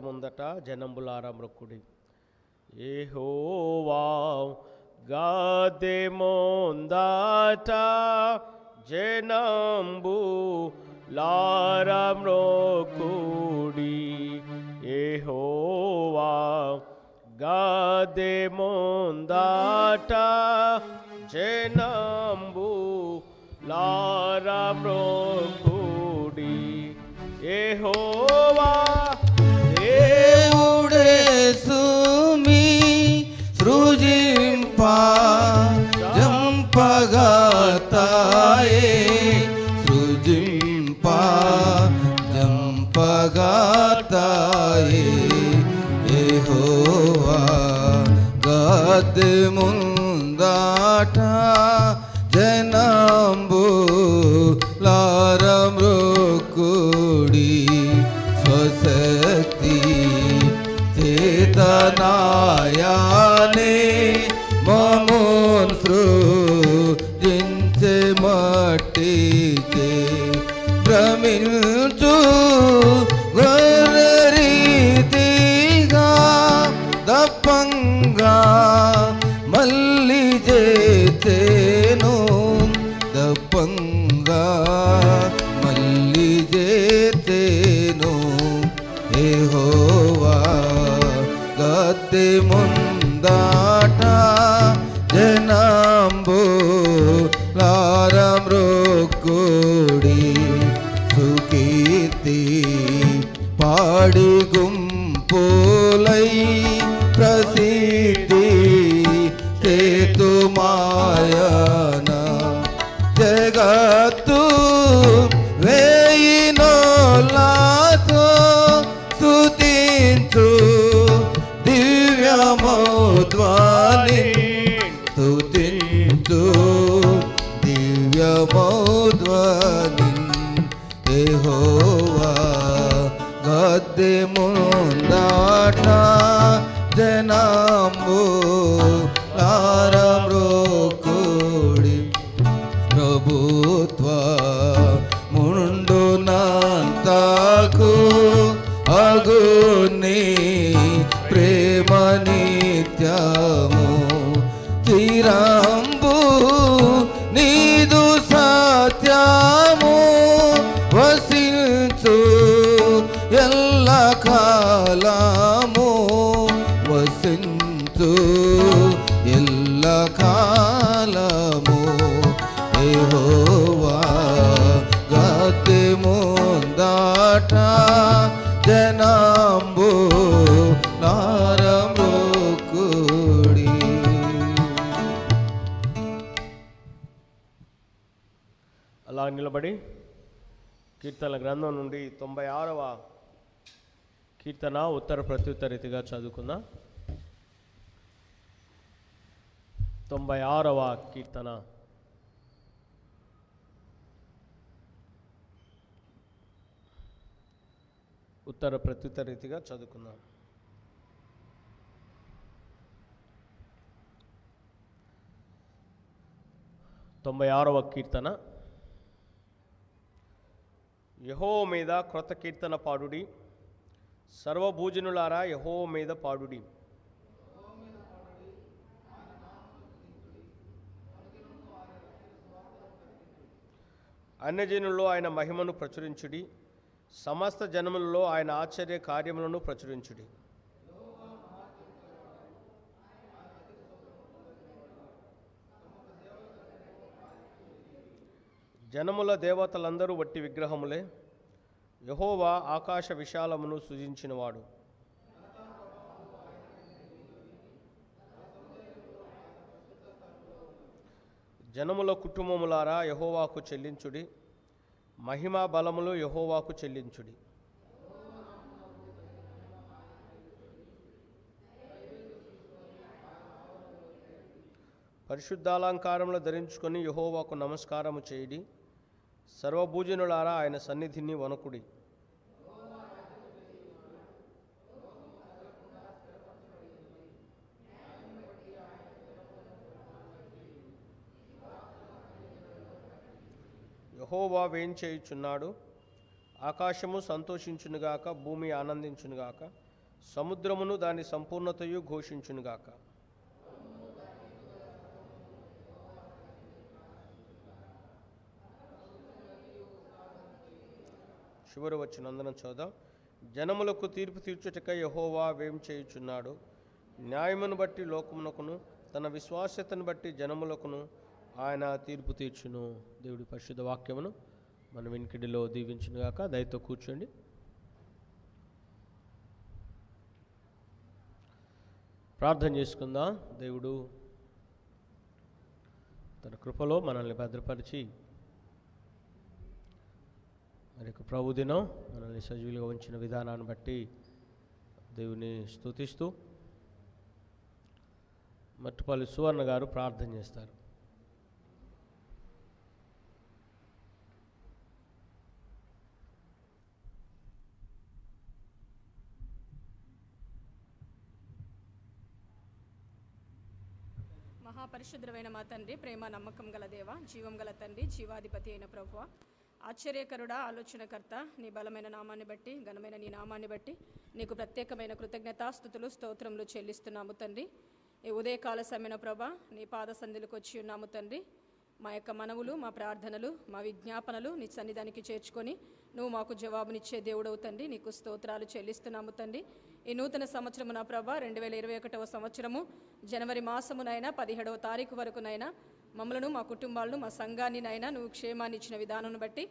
ముందట జనంబులారా మ్రొక్కుడి. యెహోవా గద్దె ముందట జనంబులారా మ్రొక్కుడి. యెహోవా గద్దె ముందట జనంబులారా మ్రొక్కుడి. యెహోవా సుమి సృజింప జంపగతాయే సృజింప జంపగతాయే యెహోవా గద్దె ముందట జనంబులారా మ్రొక్కుడి. స్వశక్తి చేతనాయానే మమ్మున్ సృజించె మట్టిచే భ్రమించు గొర్రెరీతిగా దప్పంగా మళ్ళీ చేతేను దప్పంగా మళ్ళీ చేతేను. యెహోవా గద్దె ముందట జనంబులారా మ్రొక్కుడి. సుకీర్తి పాడి గుంపులై ప్రసిద్ధి చేతుమాయన జగత్తు వేయినోలాతో స్తుతించు దివ్యమౌధ్వని స్తుతించు దివ్యమౌధ్వని. యెహోవా గద్దె ముందట జనంబులారా మ్రొక్కుడి. ప్రభుత్వ ముండునంతకు అగుని ప్రేమ నిత్యము చిరంబు నీదు సత్యము వసించు ఎల్ల కాలము వసించు ఎల్ల కాలము. యెహోవా గద్దె ముందట జనంబులారా మ్రొక్కుడి. అలా నిలబడి కీర్తనల గ్రంథం నుండి 96వ కీర్తన ఉత్తర ప్రత్యుత్తర రీతిగా చదువుకుందాం. 96వ కీర్తన. ఉత్తర ప్రత్యుత్తర రీతిగా చదువుకుందాం. తొంభై 96వ కీర్తన. యెహోవా మీద క్రొత్త కీర్తన పాడుడి, సర్వభూజనులారా యెహోవా మీద పాడుడి. అన్యజనుల్లో ఆయన మహిమను ప్రచురించుడి, సమస్త జనములలో ఆయన ఆశ్చర్య కార్యములను ప్రచురించుడి. జనముల దేవతలందరూ వట్టి విగ్రహములే, యెహోవా ఆకాశ విశాలమును సృజించినవాడు. జనముల కుటుంబములారా యెహోవాకు చెల్లించుడి, మహిమా బలములు యెహోవాకు చెల్లించుడి. పరిశుద్ధాలంకారములు ధరించుకొని యెహోవాకు నమస్కారము చేయుడి, సర్వభూజనులారా ఆయన సన్నిధిని వణకుడి. యెహోవా వేంచేయుచున్నాడు, ఆకాశము సంతోషించునుగాక, భూమి ఆనందించునుగాక, సముద్రమును దాని సంపూర్ణతయు ఘోషించునుగాక. చివరి వచ్చిన అందరం చదువుదాం. జనములకు తీర్పు తీర్చుటకై యెహోవా వేం చేయుచున్నాడు. న్యాయమును బట్టి లోకమునకును తన విశ్వాస్యతను బట్టి జనములకును ఆయన తీర్పు తీర్చును. దేవుడి పరిశుద్ధ వాక్యమును మన వెనుకడిలో దీవించునుగాక. దయతో కూర్చోండి. ప్రార్థన చేసుకుందాం. దేవుడు తన కృపలో మనల్ని భద్రపరిచి మరి యొక్క ప్రభు దినం మనల్ని సజీవులుగా ఉంచిన విధానాన్ని బట్టి దేవుని స్తుతిస్తూ మట్టుపల్లి సువర్ణ గారు ప్రార్థన చేస్తారు. మహాపరిశుద్ధమైన మా తండ్రి, ప్రేమ నమ్మకం గల దేవ, జీవం గల తండ్రి, జీవాధిపతి అయిన ప్రభువ, ఆశ్చర్యకరుడా, ఆలోచనకర్త, నీ బలమైన నామాన్ని బట్టి, ఘనమైన నీ నామాన్ని బట్టి నీకు ప్రత్యేకమైన కృతజ్ఞతాస్తుతులు స్తోత్రములు చెల్లిస్తున్నాము తండ్రి. ఈ ఉదయకాల సమయన ప్రభా నీ పాద సంధిలకు వచ్చి ఉన్నాము తండ్రి. మా యొక్క మనవులు, మా ప్రార్థనలు, మా విజ్ఞాపనలు నీ సన్నిధానికి చేర్చుకొని నువ్వు మాకు జవాబునిచ్చే దేవుడవు తండ్రి. నీకు స్తోత్రాలు చెల్లిస్తున్నాము తండ్రి. ఈ నూతన సంవత్సరము నా ప్రభా 2021వ సంవత్సరము జనవరి మాసమునైనా 17వ తారీఖు వరకునైనా మమ్మలను, మా కుటుంబాలను, మా సంఘాన్ని నైనా నువ్వు క్షేమాన్ని ఇచ్చిన విధానం బట్టి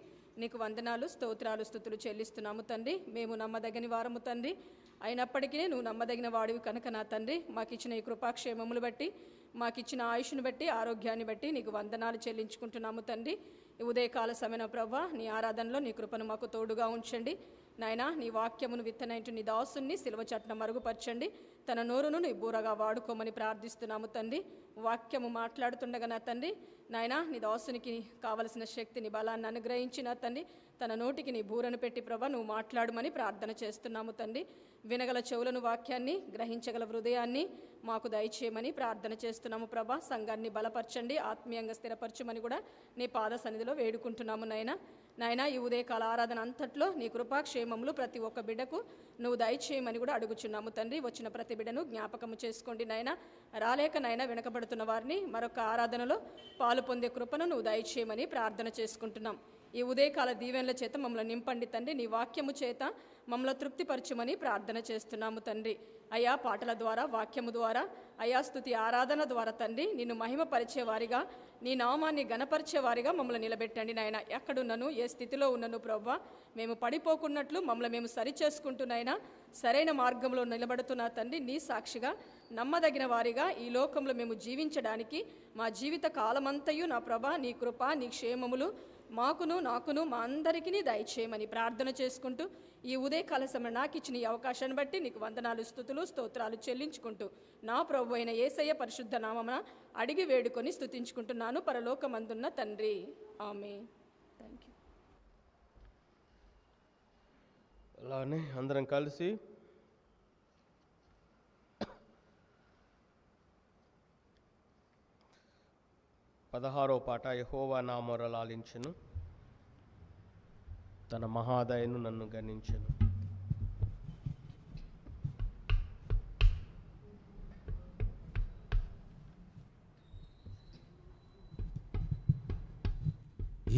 నీకు వందనాలు, స్తోత్రాలు, స్తుతులు చెల్లిస్తున్నాము తండ్రి. మేము నమ్మదగిన వారము తండ్రి, అయినప్పటికీ నువ్వు నమ్మదగిన వాడివి కనుక నా తండ్రి మాకిచ్చిన ఈ కృపాక్షేమములు బట్టి, మాకిచ్చిన ఆయుష్ను బట్టి, ఆరోగ్యాన్ని బట్టి నీకు వందనాలు చెల్లించుకుంటున్నాము తండ్రి. ఈ ఉదయకాల సమయన ప్రభా నీ ఆరాధనలో నీ కృపను మాకు తోడుగా ఉంచండి నాయనా. నీ వాక్యమును విత్తనైన నీ దాసుని సిలువ చట్న మరుగుపరచండి. తన నోరును నీ బూరగా వాడుకోమని ప్రార్థిస్తున్నాము తండ్రి. వాక్యము మాట్లాడుతుండగా నా తండ్రి నాయనా నీ దాసునికి కావలసిన శక్తిని, బలాన్ని అనుగ్రహించి నా తండ్రి తన నోటికి నీ బూరను పెట్టి ప్రభా నువ్వు మాట్లాడమని ప్రార్థన చేస్తున్నాము తండ్రి. వినగల చెవులను, వాక్యాన్ని గ్రహించగల హృదయాన్ని మాకు దయచేయమని ప్రార్థన చేస్తున్నాము ప్రభా. సంఘాన్ని బలపరచండి, ఆత్మీయంగా స్థిరపరచమని కూడా నీ పాద సన్నిధిలో వేడుకుంటున్నాము నాయనా. ఈ ఉదయకాల ఆరాధన అంతట్లో నీ కృపాక్షేమములు ప్రతి ఒక్క బిడ్డకు నువ్వు దయచేయమని కూడా అడుగుచున్నాము తండ్రి. వచ్చిన ప్రతి బిడ్డను జ్ఞాపకము చేసుకోండి నాయనా. రాలేక నాయనా వెనకబడుతున్న వారిని మరొక ఆరాధనలో పాలు పొందే కృపను నువ్వు దయచేయమని ప్రార్థన చేసుకుంటున్నాం. ఈ ఉదయకాల దీవెనల చేత మమ్మల్ని నింపండి తండ్రి. నీ వాక్యము చేత మమ్మల్ని తృప్తిపరచమని ప్రార్థన చేస్తున్నాము తండ్రి. అయా పాటల ద్వారా, వాక్యము ద్వారా, అయా స్తుతి ఆరాధన ద్వారా తండ్రి నిన్ను మహిమపరిచేవారిగా, నీ నామాన్ని గణపరిచేవారిగా మమ్మల్ని నిలబెట్టండి నాయన. ఎక్కడున్నను, ఏ స్థితిలో ఉన్నను ప్రవ్వా మేము పడిపోకున్నట్లు మమ్మల్ని మేము సరిచేసుకుంటున్నాయినా సరైన మార్గంలో నిలబడుతున్నా తండ్రి. నీ సాక్షిగా నమ్మదగిన వారిగా ఈ లోకంలో మేము జీవించడానికి మా జీవిత కాలమంతయు నా ప్రభా నీ కృప, నీ క్షేమములు మాకును, నాకును, మా అందరికీ దయచేయమని ప్రార్థన చేసుకుంటూ ఈ ఉదయకాల సమయం నాకు ఇచ్చిన ఈ అవకాశాన్ని బట్టి నీకు వందనాలు, స్తుతులు, స్తోత్రాలు చెల్లించుకుంటూ నా ప్రభు అయిన యేసయ్య పరిశుద్ధ నామమున అడిగి వేడుకొని స్తుతించుకుంటున్నాను పరలోకమందున్న తండ్రి. ఆమేన్. Thank you. అలానే అందరం కలిసి పదహారో పాట యెహోవా నా మొరలాలించెను, తన మహాదయను నన్ను గణించెను.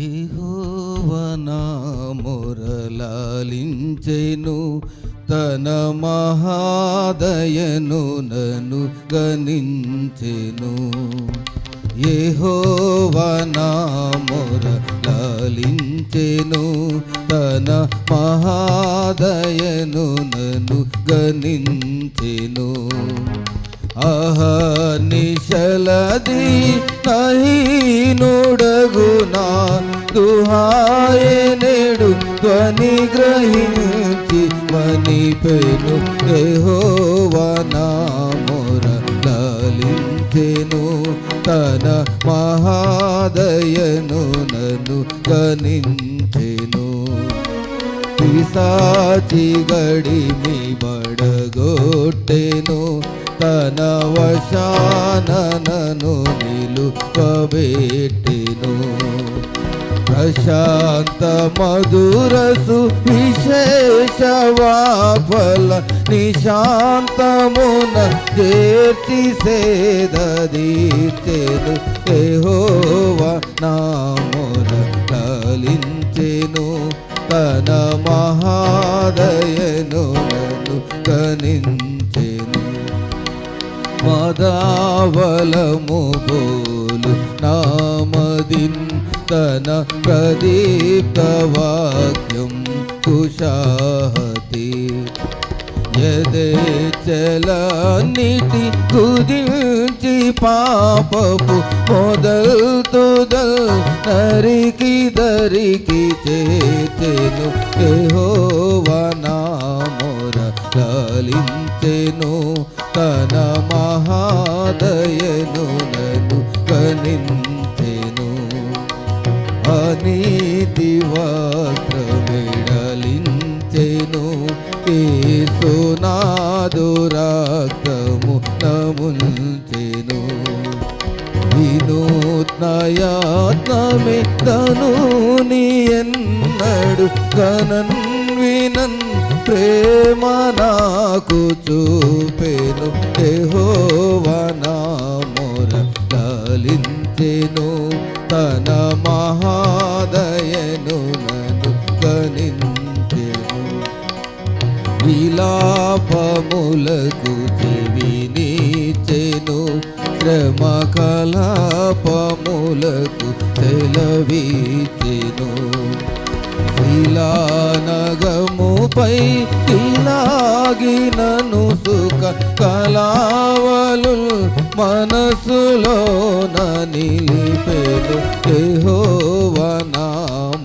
యెహోవా నా మొరలాలించెను, తన మహాదయను నన్ను గణించెను. యెహోవా నా మొరలాలించెను, తన మహాదయను నన్ను గణించెను. నిశలది నహీనుడగునా దుహాయనేడు ధ్వని గ్రహించి మనిపెను. యెహోవా నా మొరలాలించెను, తన మహాదయను నన్ను గణించెను. పిశాచి గడిమి బడగొట్టెను, తన వశాన నన్ను నిలువబెట్టెను. ప్రశాంత మధురసు విశేషవాఫల నిశాంతమున చేర్చి సేదీర్చెను యెహోవా నా మొర లాలించెను తన మహాదయను నన్ను గణించెను మదావలము బోలు నామదిన్ తన ప్రదీప్త వాక్యం కుశాహతి యదేచలన్నిటి కుదిల్చి పాపపు మొదల్ తుదల్ నరికి దరికి చేర్చెను యెహోవా నా మొర లాలించెను తన మహాదయను నన్ను గణించెను అనీతి వస్త్రమిడలించెను యేసునాదు రక్తము నముల్చెను వినూత్నయాత్నమే తనుని ఎన్నడు గణన్ వినన్ ప్రేమ నాకు చూపెను యెహోవా నా మొర లాలించెను తన మహాదయను నన్ను గణించెను విలాపములకు చెవినిచ్చెను శ్రమ కలాపములకు సెలవిచ్చెను శిలానగముపై ఇలాగినను సుఖ కలావలు మనసులో నిలిపెను యెహోవా నా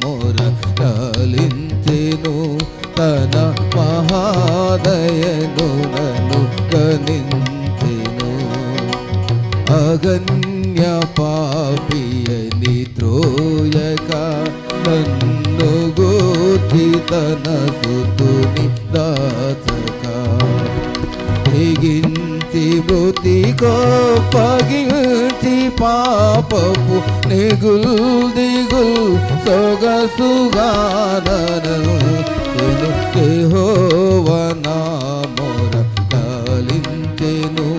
మొర లాలించెను తన మహాదయను నన్ను గణించెను అగన్య పాపియని త్రోయక నన్ను గూర్చి తన సుతుని దాచక తెగించి మృతి కోపగిల్చి పాపపు నిగుల్ దిగుల్ సొగసుగానను యెహోవా నా మొర లాలించెను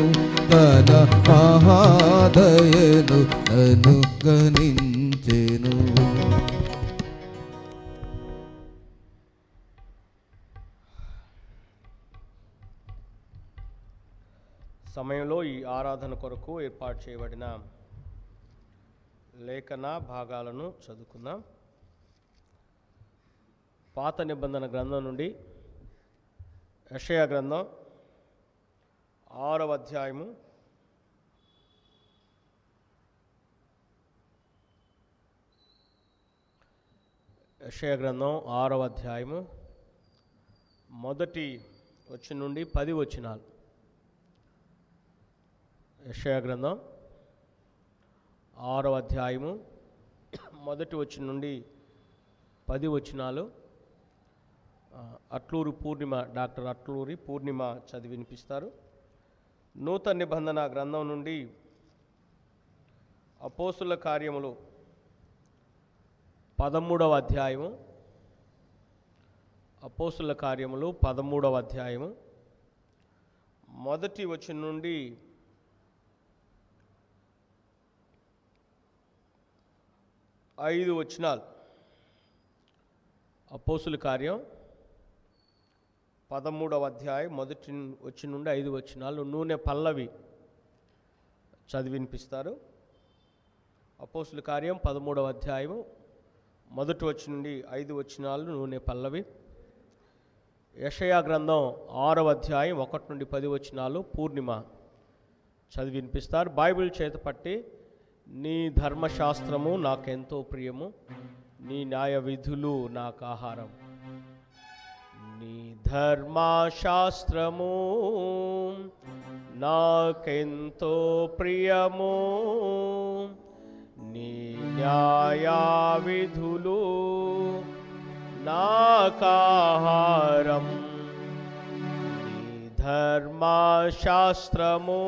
తన మహాదయను నన్ను గణించెను సమయంలో ఈ ఆరాధన కొరకు ఏర్పాటు చేయబడిన లేఖన భాగాలను చదువుకుందాం. పాత నిబంధన గ్రంథం నుండి యెషయా గ్రంథం 6వ అధ్యాయము యెషయా గ్రంథం 6వ అధ్యాయము మొదటి వచనం నుండి 10 వచనాలు. యెషయా గ్రంథం 6వ అధ్యాయము మొదటి వచనం నుండి 10 వచనాలు. అట్లూరి పూర్ణిమ, డాక్టర్ అట్లూరి పూర్ణిమ చదివి వినిపిస్తారు. నూతన నిబంధన గ్రంథం నుండి అపోస్తుల కార్యములు 13వ అధ్యాయము, అపోస్తుల కార్యములు 13వ అధ్యాయము మొదటి వచనం నుండి 5 వచనాలు. అపోస్తుల కార్యం 13వ అధ్యాయం మొదటి వచనం నుండి 5 వచనాలు. నూనె పల్లవి చదివి వినిపిస్తారు. అపోస్తుల కార్యం 13వ అధ్యాయం మొదటి వచనం నుండి 5 వచనాలు నూనె పల్లవి. యెషయా గ్రంథం 6వ అధ్యాయం 1 నుండి 10 వచనాలు పూర్ణిమ చదివి వినిపిస్తారు. బైబిల్ చేత పట్టి, నీ ధర్మశాస్త్రము నాకెంతో ప్రియము, నీ న్యాయ విధులు నాకు ఆహారం. నీ ధర్మశాస్త్రము నాకెంతో ప్రియము, నీ న్యాయ విధులు నాకాహారం. నీ ధర్మశాస్త్రము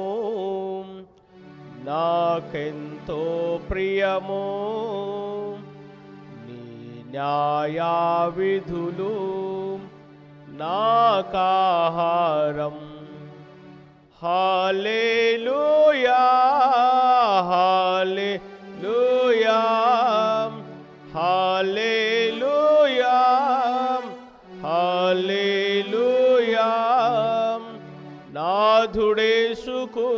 నాకెంతో ప్రియము, నీ న్యాయవిధులు నాకాహారం. హల్లెలూయా హల్లెలూయా హల్లెలూయా హల్లెలూయా. నాథుడేసుకు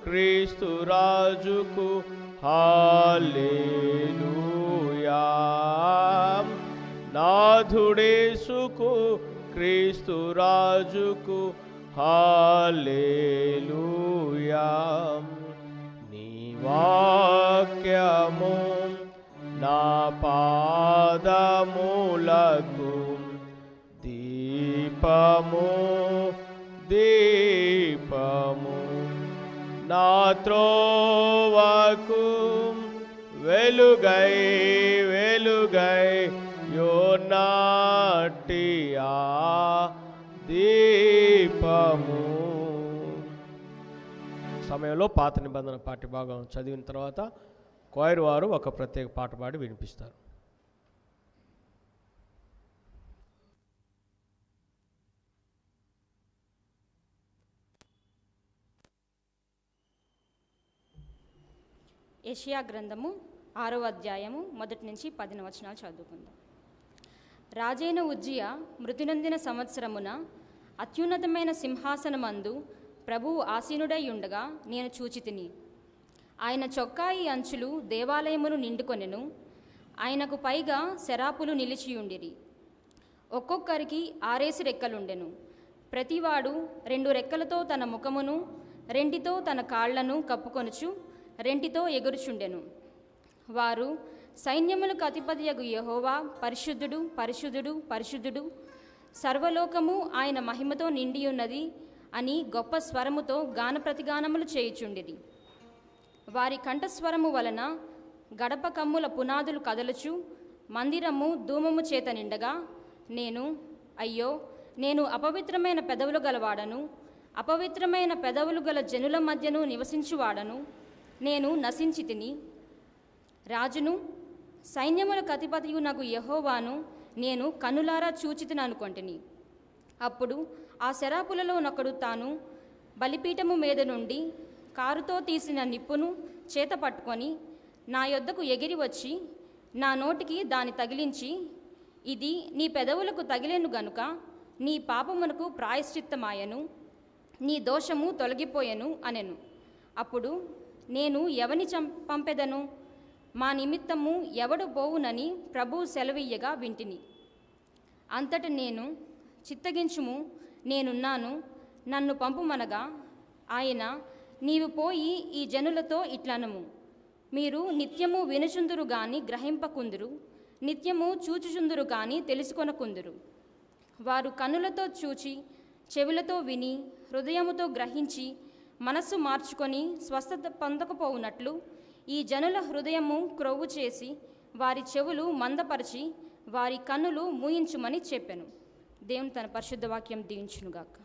క్రీస్తు రాజుకు హల్లెలూయా. నాథుడేసుకు క్రీస్తు రాజుకు హల్లెలూయా. నీ వాక్యము నా పాదములకు దీపము దీపము. నా త్రోవకు వెలుగై వెలుగై యోనాటియా దీపము. సమయంలో పాత నిబంధన పాఠ్య భాగం చదివిన తర్వాత కోయిర్ వారు ఒక ప్రత్యేక పాట పాడి వినిపిస్తారు. యెషయా గ్రంథము 6వ అధ్యాయము 1 నుంచి 10 వచనాలు చదువుకుందాం. రాజైన ఉజ్జియా మృతి నొందిన సంవత్సరమున అత్యున్నతమైన సింహాసనమందు ప్రభువు ఆసీనుడై ఉండగా నేను చూచితిని. ఆయన చొక్కాయి అంచులు దేవాలయమును నిండుకొనెను. ఆయనకు పైగా శరాపులు నిలిచియుండిరి. ఒక్కొక్కరికి 6 రెక్కలుండెను. ప్రతివాడు 2 రెక్కలతో తన ముఖమును, 2 తన కాళ్లను కప్పుకొనుచు 2 ఎగురుచుండెను. వారు సైన్యములకు అధిపతియగు యెహోవా పరిశుద్ధుడు పరిశుద్ధుడు పరిశుద్ధుడు, సర్వలోకము ఆయన మహిమతో నిండియున్నది అని గొప్ప స్వరముతో గాన ప్రతిగానములు చేయుచుండిరి. వారి కంఠస్వరము వలన గడప కమ్ముల పునాదులు కదలుచు మందిరము ధూమము చేత నిండగా నేను అయ్యో, నేను అపవిత్రమైన పెదవులు గలవాడను, అపవిత్రమైన పెదవులు గల జనుల మధ్యను నివసించువాడను, నేను నశించి తిని. రాజును సైన్యములకు అధిపతియునగు యెహోవాను నేను కన్నులారా చూచితిని అనుకొంటిని. అప్పుడు ఆ శరాపులలో నొకడు తాను బలిపీఠము మీద నుండి కారుతో తీసిన నిప్పును చేత పట్టుకొని నా యొద్దకు ఎగిరి వచ్చి నా నోటికి దాని తగిలించి, ఇది నీ పెదవులకు తగిలేను గనుక నీ పాపమునకు ప్రాయశ్చిత్తమాయను, నీ దోషము తొలగిపోయెను అనెను. అప్పుడు నేను ఎవని పంపెదను, మా నిమిత్తము ఎవడు పోవునని ప్రభువు సెలవియ్యగా వింటిని. అంతట నేను చిత్తగించుము, నేనున్నాను, నన్ను పంపుమనగా ఆయన, నీవు పోయి ఈ జనులతో ఇట్లనము, మీరు నిత్యము వినుచుందురు గాని గ్రహింపకుందురు, నిత్యము చూచుచుందురు గాని తెలుసుకొనకుందురు. వారు కన్నులతో చూచి చెవులతో విని హృదయముతో గ్రహించి మనస్సు మార్చుకొని స్వస్థత పొందకపోవునట్లు ఈ జనుల హృదయము క్రొవ్వు చేసి వారి చెవులు మందపరిచి వారి కన్నులు మూయించుమని చెప్పెను. దేవుని తన పరిశుద్ధ వాక్యం దీవించునుగాక.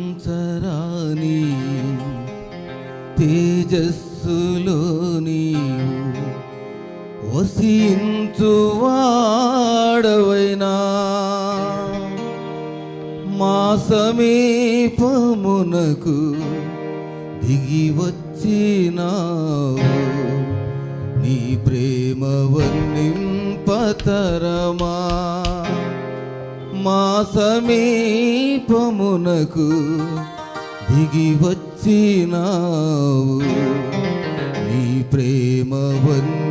సమీపించరాని తేజస్సులో నీవు వసించువాడవైనా మా సమీపమునకు దిగి వచ్చినావు. నీ ప్రేమ వర్ణింపతరమా, మా సమీపమునకు దిగి వచ్చినావు. నీ ప్రేమ వర్ణింపతరమా.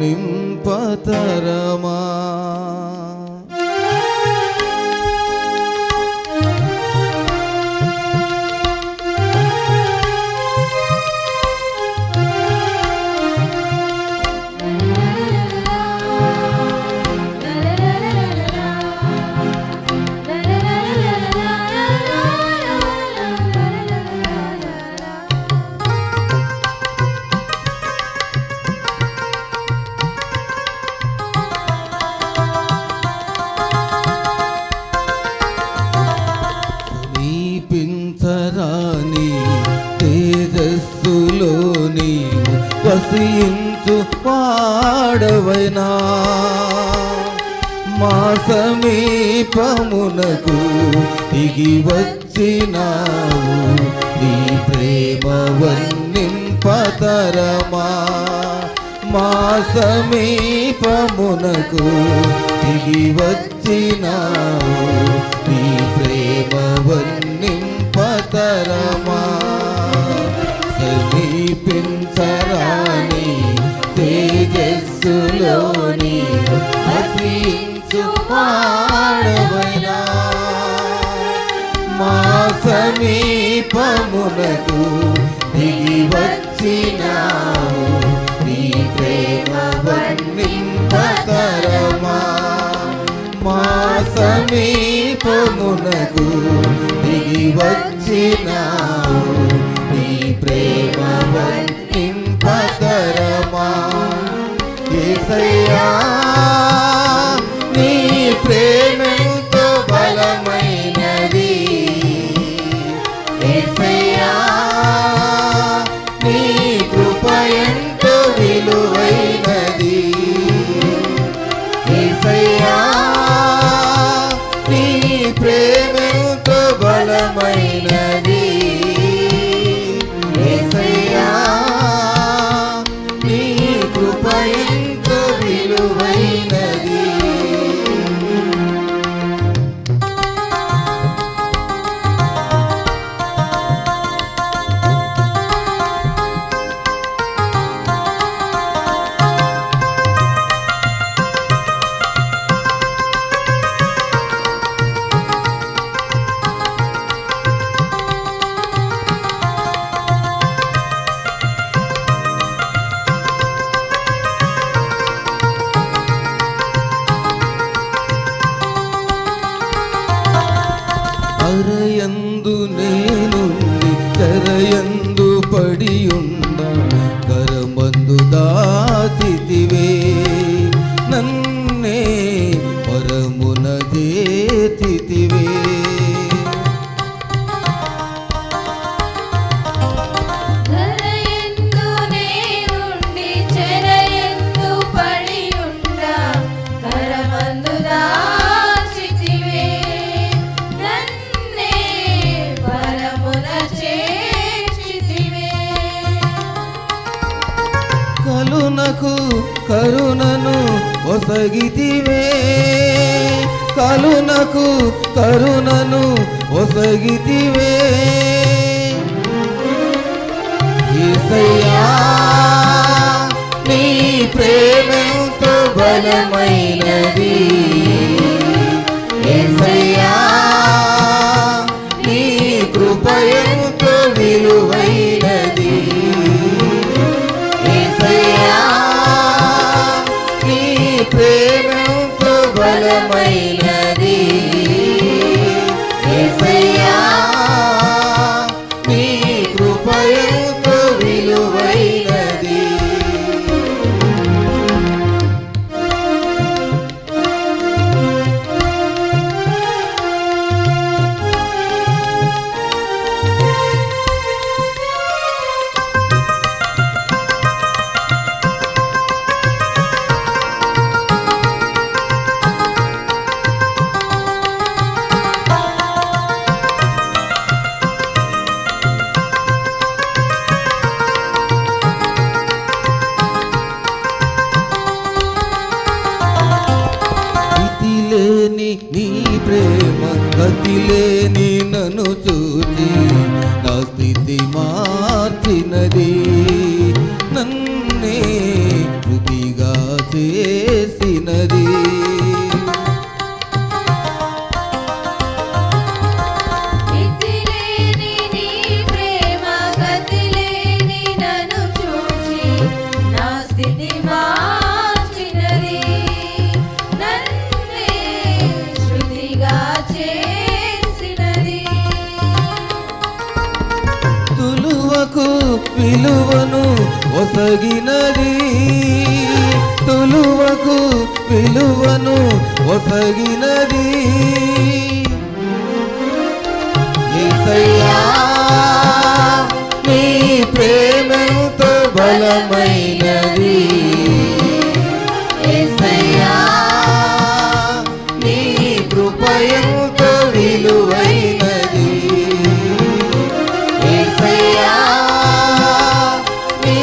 సమీపించరాని తేజస్సులో నీవు వసించు వాడవైనా, మా సమీపమునకు దిగి వచ్చినావు. నీ ప్రేమ వర్ణింపతరమా. మా సమీపమునకు దిగి వచ్చినావు. నీ ప్రేమ వర్ణింపతరమా. సమీపించరాని తేజస్సులో నీవు వసించు వాడవైనా, మా సమీపమునకు దిగి వచ్చినావు. నీ ప్రేమ వర్ణింపతరమా. మా సమీపమునకు దిగి వచ్చినావు. నీ ప్రేమ వర్ణింపతరమా. యేసయ్యా నీ ప్రేమెంతో బలమైనది. యేసయ్యా నీ కృప ఎంతో విలువైనది. యేసయ్యా నీ ప్రేమెంతో బలమైనది. యేసయ్యా నీ కృప ఎంతో విలువైనది. అరయందు నేనుండి తెరయందు పడియుండ కరమందు దాచితివే. నన్నే పరమున చేతివే. కలునకు కరుణను ఒసగితివే. కలునకు కరుణను ఒసగితివే. యేసయ్యా నీ ప్రేమెంతో బలమైనది. యేసయ్యా నీ కృప ఎంతో విలువైనది. యేసయ్యా నీ ప్రేమెంతో బలమైనది. యేసయ్యా నీ కృప ఎంతో విలువైనది. నీ ప్రేమ గతిలేని నన్ను చూచి నా స్థితి మార్చినది. నన్నే ఒసగినది తులువకు విలువను ఒసగినది యేసయ్యా నీ ప్రేమతో బలమైనది యేసయ్యా నీ కృపయంతో విలువైనది యేసయ్యా నీ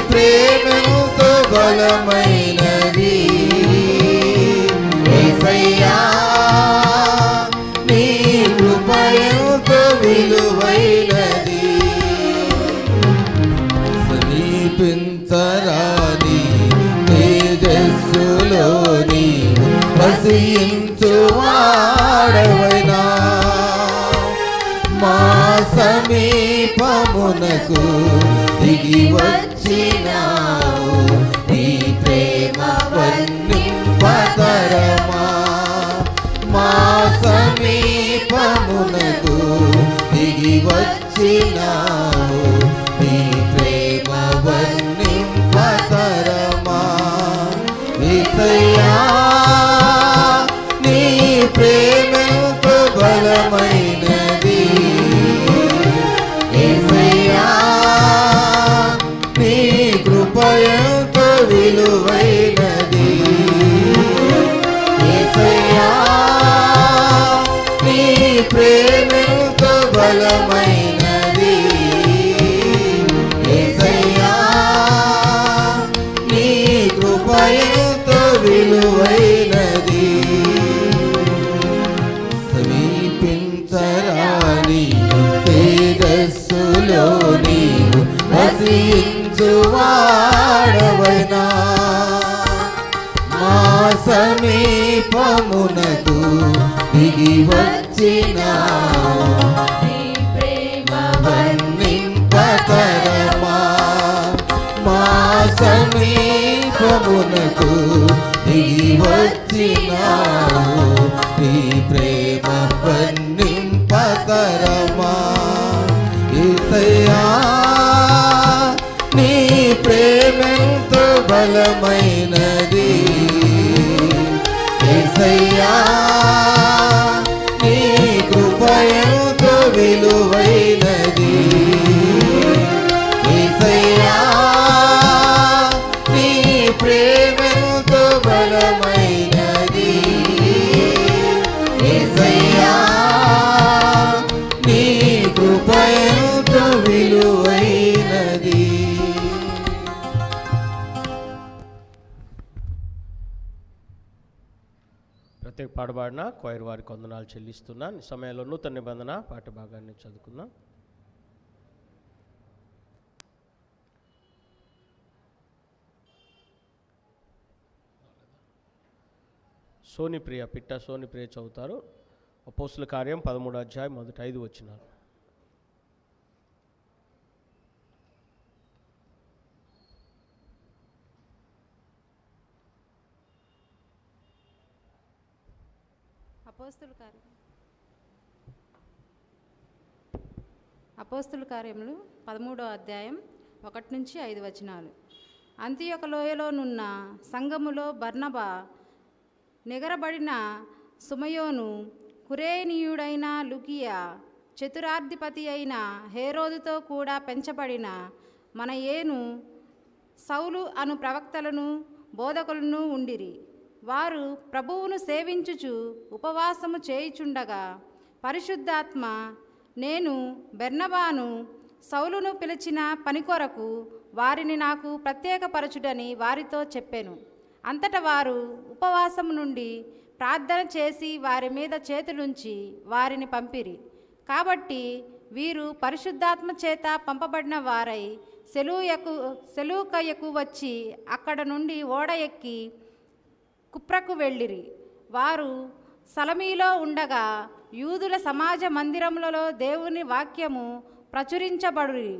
ప్రేమతో బలమైనది యేసయ్యా నీ కృపయంతో విలువైనది సమీపించరాని తేజస్సులో నీవు వసించువాడవైనా మా సమీపమునకు దిగి వచ్చినావు నీ ప్రేమ వర్ణింపతరమా మా సమీపమునకు దిగి వచ్చినావు నీ ప్రేమ వర్ణింపతరమా యేసయ్యా నీ ప్రేమతో బలమైనది యేసయ్యా నీ కృపయంతో విలువైనది యేసయ్యా నీ ప్రేమతో బలమైనది యేసయ్యా నీ కృపయంతో విలువైనది సమీపించరాని తేజస్సులో నీవు వసించువాడవైనా మా సమీపమునకు దిగి వచ్చినావు నీ ప్రేమ వర్ణింపతరమా మా సమీపమునకు దిగి వచ్చినావు నీ ప్రేమ వర్ణింపతరమా యేసయ్యా నీ ప్రేమెంతో బలమైనది యేసయ్యా నీ కృపయంతో విలువైనది యేసయ్యా నీ ప్రేమెంతో బలమైనది యేసయ్యా నీ కృపయంతో విలువైనది. ప్రత్యేక పాడబాడిన క్వైర్ వారికి వందనాలు చెల్లిస్తున్నాను. ఈ సమయంలో నూతన నిబంధన పాఠ భాగాన్ని చదువుకుందాం. సోనిప్రియ పిట్ట సోనిప్రియ చదువుతారు. అపోస్తుల కార్యం 13వ అధ్యాయం మొదటి 5 వచనాలు. అపోస్తుల కార్యములు 13వ అధ్యాయం 1 నుంచి 5 వచనాలు. అంతియొక లోయలోనున్న సంఘములో బర్నబా, నిగరబడిన సుమయోను, కురేనీయుడైన లుకియా, చతురాధిపతి అయిన హేరోదుతో కూడా పెంచబడిన మనయేను, సౌలు అను ప్రవక్తలను బోధకులను ఉండిరి. వారు ప్రభువును సేవించుచు ఉపవాసము చేయుచుండగా పరిశుద్ధాత్మ, నేను బెర్నబాను సౌలును పిలిచిన పని కొరకు వారిని నాకు ప్రత్యేకపరచుడని వారితో చెప్పెను. అంతటా వారు ఉపవాసం నుండి ప్రార్థన చేసి వారి మీద చేతులుంచి వారిని పంపిరి. కాబట్టి వీరు పరిశుద్ధాత్మ చేత పంపబడిన వారై సెలూకయకు వచ్చి అక్కడ నుండి ఓడ ఎక్కి కుప్రకు వెళ్ళిరి. వారు సలమీలో ఉండగా యూదుల సమాజ మందిరములలో దేవుని వాక్యము ప్రచురించబడురి.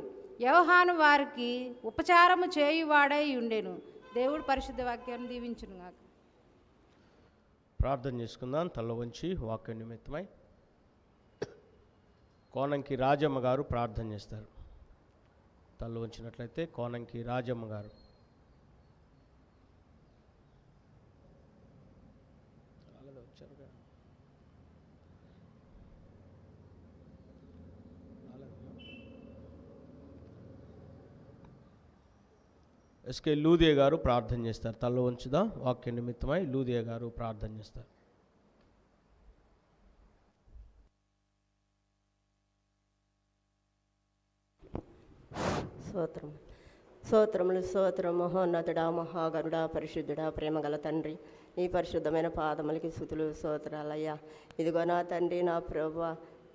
యోహాను వారికి ఉపచారము చేయువాడై ఉండెను. దేవుడు పరిశుద్ధ వాక్యాన్ని దీవించునుగాక. ప్రార్థన చేసుకుందాం. తల వంచి వాక్య నిమిత్తమై కోనంకి రాజమ్మ గారు ప్రార్థన చేస్తారు. తల్లు ఉంచినట్లయితే కోనంకి రాజమ్మ గారు. ఎస్కే లూదియా గారు ప్రార్థన చేస్తారు. తల్లు ఉంచుదాం. వాక్య నిమిత్తమై లూదియా గారు ప్రార్థన చేస్తారు. స్తోత్రములు మహోన్నతుడా, మహాగరుడా, పరిశుద్ధుడా, ప్రేమగల తండ్రి, నీ పరిశుద్ధమైన పాదములకి స్తుతులు స్తోత్రాలయ్యా. ఇదిగో నా తండ్రి, నా ప్రభువా,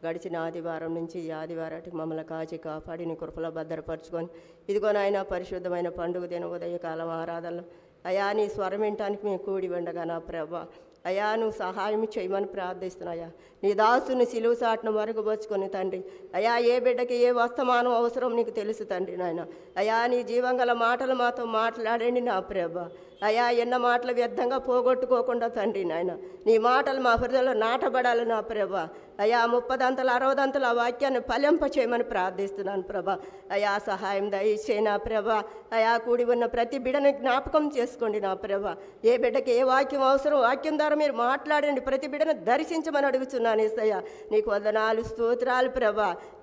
గడిచిన ఆదివారం నుంచి ఈ ఆదివారానికి మమ్మల్ని కాచి కాపాడి నీ కృపలో భద్రపరుచుకొని ఇదిగో నాయన పరిశుద్ధమైన పండుగ దిన ఉదయకాలం ఆరాధనలు అయా నీ స్వరం వినటానికి మేము కూడి ఉండగా నా ప్రభా అయా నువ్వు సహాయం చేయమని ప్రార్థిస్తున్నాయా. నీ దాసుని సిలువు సాటును మరుగుపరుచుకొని తండ్రి అయా ఏ బిడ్డకి ఏ వస్తమానం అవసరం నీకు తెలుసు తండ్రి నాయన. అయా నీ జీవంగల మాటలు మాతో మాట్లాడండి నా ప్రభ. అయా ఎన్న మాటలు వ్యర్థంగా పోగొట్టుకోకుండా తండ్రి నాయన నీ మాటలు మా హృదయంలో నాటబడాలి నా ప్రభ. అయా 30 60 ఆ వాక్యాన్ని ఫలింప చేయమని ప్రార్థిస్తున్నాను ప్రభ. అయా సహాయం దయచేయి నా ప్రభ. అయా కూడి ఉన్న ప్రతి బిడ్డని జ్ఞాపకం చేసుకోండి నా ప్రభ. ఏ బిడ్డకి ఏ వాక్యం అవసరం వాక్యం ద్వారా మీరు మాట్లాడండి. ప్రతి బిడ్డను దర్శించమని అడుగుతున్నాను యేసయ్యా. నీకు వందనాలు స్తోత్రాలు ప్రభ.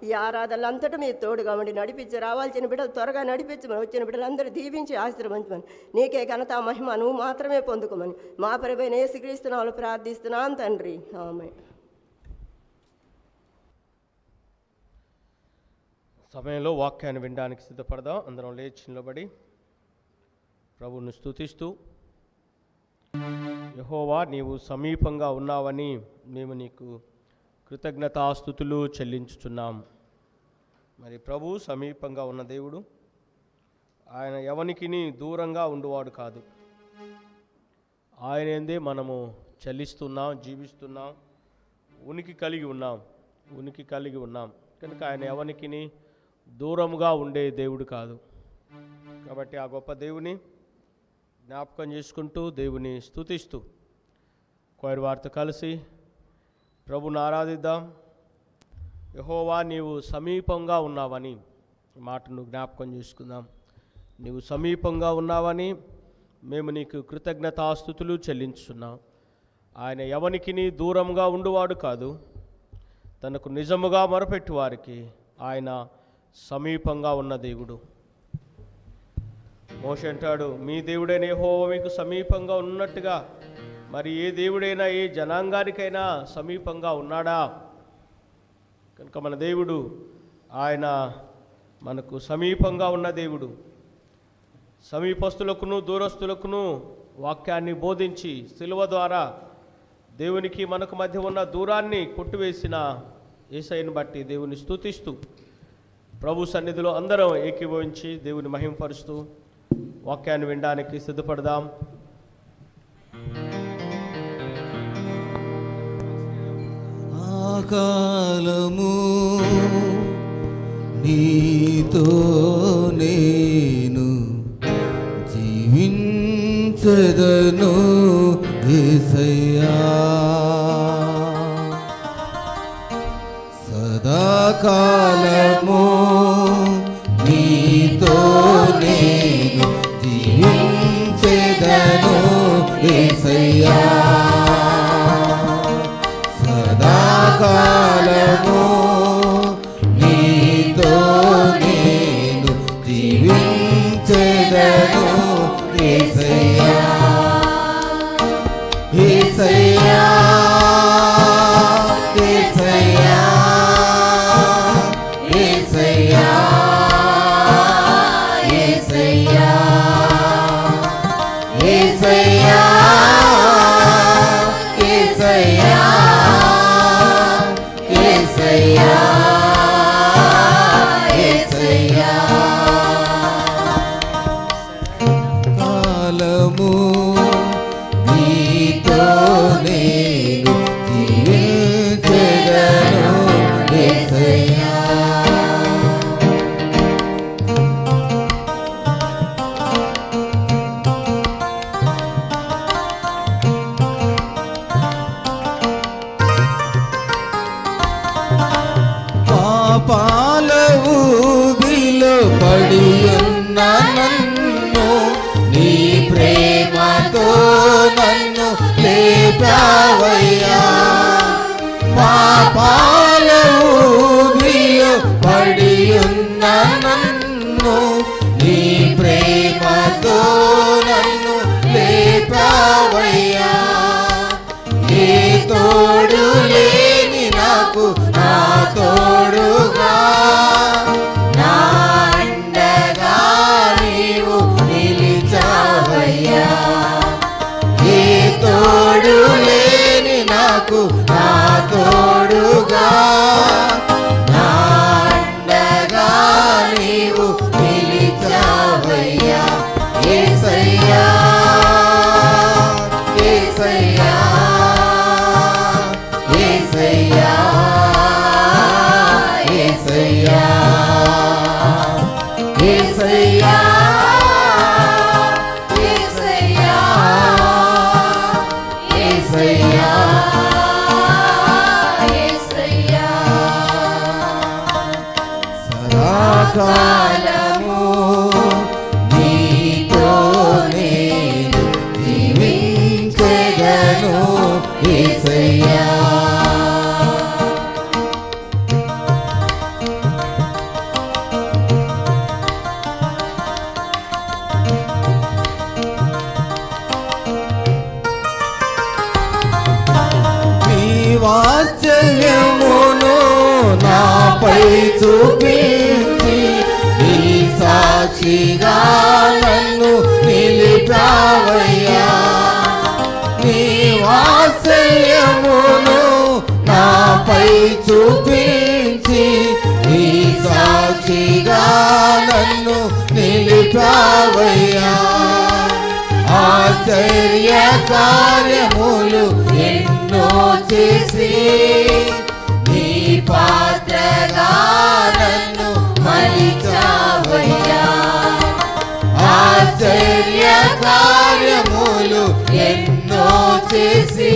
ఈ ఆరాధనలు అంతటా మీరు తోడుగా ఉండి నడిపించి రావాల్సిన బిడ్డలు త్వరగా నడిపించమని వచ్చిన బిడ్డలందరూ దీవించి ఆశీర్వదించమని నీకే ఘనత మహిమ నువ్వు మాత్రమే పొందుకోమని మా ప్రభువైన యేసుక్రీస్తు నామములో ప్రార్థిస్తున్నాను తండ్రి. ఆమేన్. సమయంలో వాక్యాన్ని వినడానికి సిద్ధపడదాం. అందరం లేచి నిలబడి ప్రభువును స్తుతిస్తూ, యెహోవా నీవు సమీపంగా ఉన్నావని మేము నీకు కృతజ్ఞతాస్తుతులు చెల్లించుచున్నాం. మరి ప్రభు సమీపంగా ఉన్న దేవుడు, ఆయన ఎవనికిని దూరంగా ఉండువాడు కాదు. ఆయన ఏందే మనము చలిస్తున్నాం, జీవిస్తున్నాం, ఉనికి కలిగి ఉన్నాం కనుక ఆయన ఎవనికిని దూరముగా ఉండే దేవుడు కాదు. కాబట్టి ఆ గొప్ప దేవుని జ్ఞాపకం చేసుకుంటూ దేవుని స్తుతిస్తూ కోరి వారితో కలిసి ప్రభుని ఆరాధిద్దాం. యెహోవా నీవు సమీపంగా ఉన్నావని మాటను జ్ఞాపకం చేసుకుందాం. నీవు సమీపంగా ఉన్నావని మేము నీకు కృతజ్ఞతాస్తుతులు చెల్లించుతున్నాం. ఆయన ఎవనికిని దూరంగా ఉండువాడు కాదు. తనకు నిజముగా మొరపెట్టు వారికి ఆయన సమీపంగా ఉన్న దేవుడు. మోషే అంటాడు, మీ దేవుడైన యెహోవా మీకు సమీపంగా ఉన్నట్టుగా మరి ఏ దేవుడైనా ఏ జనాంగానికైనా సమీపంగా ఉన్నాడా? కనుక మన దేవుడు ఆయన మనకు సమీపంగా ఉన్న దేవుడు. సమీపస్తులకును దూరస్తులకును వాక్యాన్ని బోధించి సిలువ ద్వారా దేవునికి మనకు మధ్య ఉన్న దూరాన్ని కొట్టివేసిన యేసయ్యను బట్టి దేవుని స్తుతిస్తూ ప్రభు సన్నిధిలో అందరం ఏకీభవించి దేవుని మహిమపరుస్తూ వాక్యాన్ని వినడానికి సిద్ధపడదాం. ఆకాలము నీతో నేను జీవించదను యేసయ్యా. సదాకాలము నీతో నేను జీవించదను యేసయ్యా. సదాకాలము నీతో నేను జీవించదను యేసయ్యా. యేసయ్యా యేసయ్యా యేసయ్యా యేసయ్యా యేసయ్యా యేసయ్యా యేసయ్యా యేసయ్యా. కాలము నీతో నేను జీవించెదను యేసయ్యా. పడి ఉన్న నన్ను నీ ప్రేమతో నన్ను లేపావయ్యా. పాపాల ఊబిలో పడి ఉన్న నన్ను నీ ప్రేమతో నన్ను లేపావయ్యా. ఏ తోడు లేని నాకు నా తోడుగా నా అండగా నీవు నిలిచావయ్యా. ఏ తోడు లేని నాకు నా తోడుగా నా అండగా నీవు నిలిచావయ్యా. యేసయ్యా యేసయ్యా యేసయ్యా యేసయ్యా యేసయ్యా యేసయ్యా యేసయ్యా యేసయ్యా సదాకాలము నీతో నేను జీవించెదను యేసయ్యా. వాత్సల్యమును నాపై చూపించి నీ సాక్షిగా నన్ను నిలిపావయ్యా. నీ వాత్సల్యమును నాపై చూపించి నీ సాక్షిగా నన్ను నిలిపావయ్యా. ఆశ్చర్య కార్యములు ఎన్నో చేసి నీ పాత్రగా నన్ను మలిచావయ్యా. ఆశ్చర్య కార్యములు ఎన్నో చేసి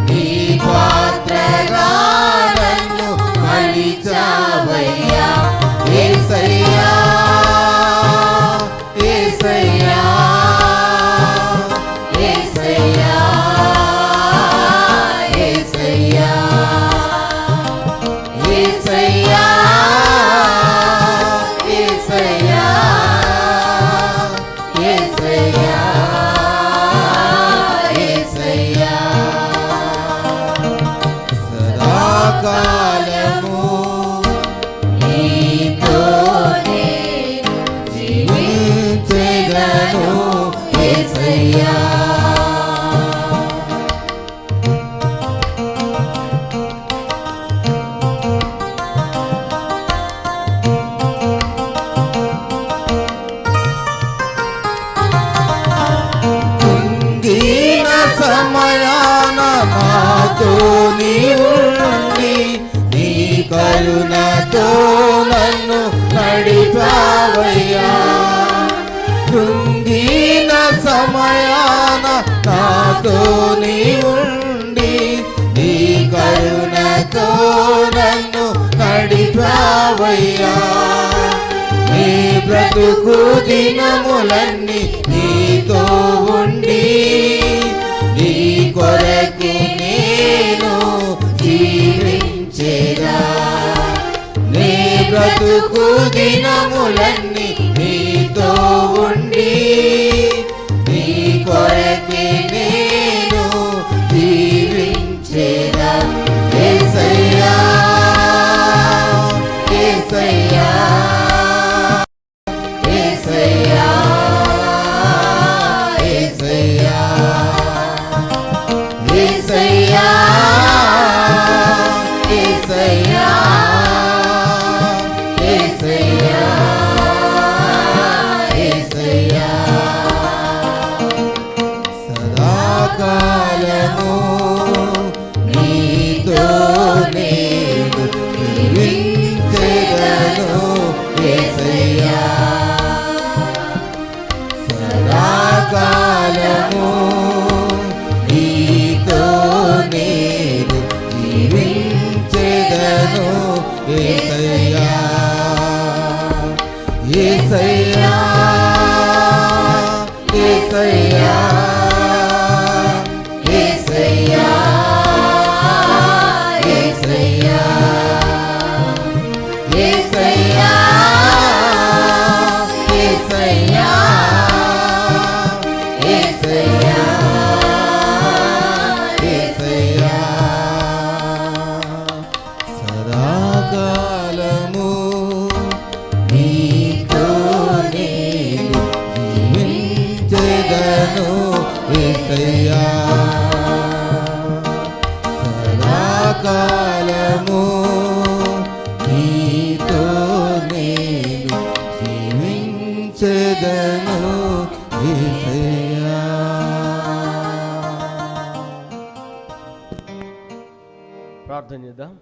నీ పాత్రగా నన్ను మలిచావయ్యా. యేసయ్యా యేసయ్యా యేసయ్యా యేసయ్యా యేసయ్యా యేసయ్యా యేసయ్యా యేసయ్యా సదాకాలము నీతో నేను జీవించెదను యేసయ్యా. కుంగిన సమయాన నాతో నీవుండి నీ కరుణతో నన్ను నడిపావయ్యా. కృంగిన సమయాన నాతో నీవుండి నీ కరుణతో నన్ను నడిపావయ్యా. నీ బ్రతుకు దినములన్నీ నీతో ఉండి నీ కొరకు నేను జీవించేదా. నీ బ్రతుకు దినములన్నీ నీతో ఉండి నీ కొరకే నేను జీవించేదా. యేసయ్యా యేసయ్యా యేసయ్యా యేసయ్యా యేసయ్యా యేసయ్యా యేసయ్యా యేసయ్యా సదాకాలము నీతో నేను జీవించెదను యేసయ్యా. సదాకాలము నీతో నేను జీవించెదను యేసయ్యా. యేసయ్యా యేసయ్యా యేసయ్యా యేసయ్యా యేసయ్యా యేసయ్యా యేసయ్యా యేసయ్యా సదాకాలము నీతో నేను జీవించెదను యేసయ్యా సదాకాలము నీతో నేను జీవించెదను యేసయ్యా. ప్రార్థన చేద్దాం.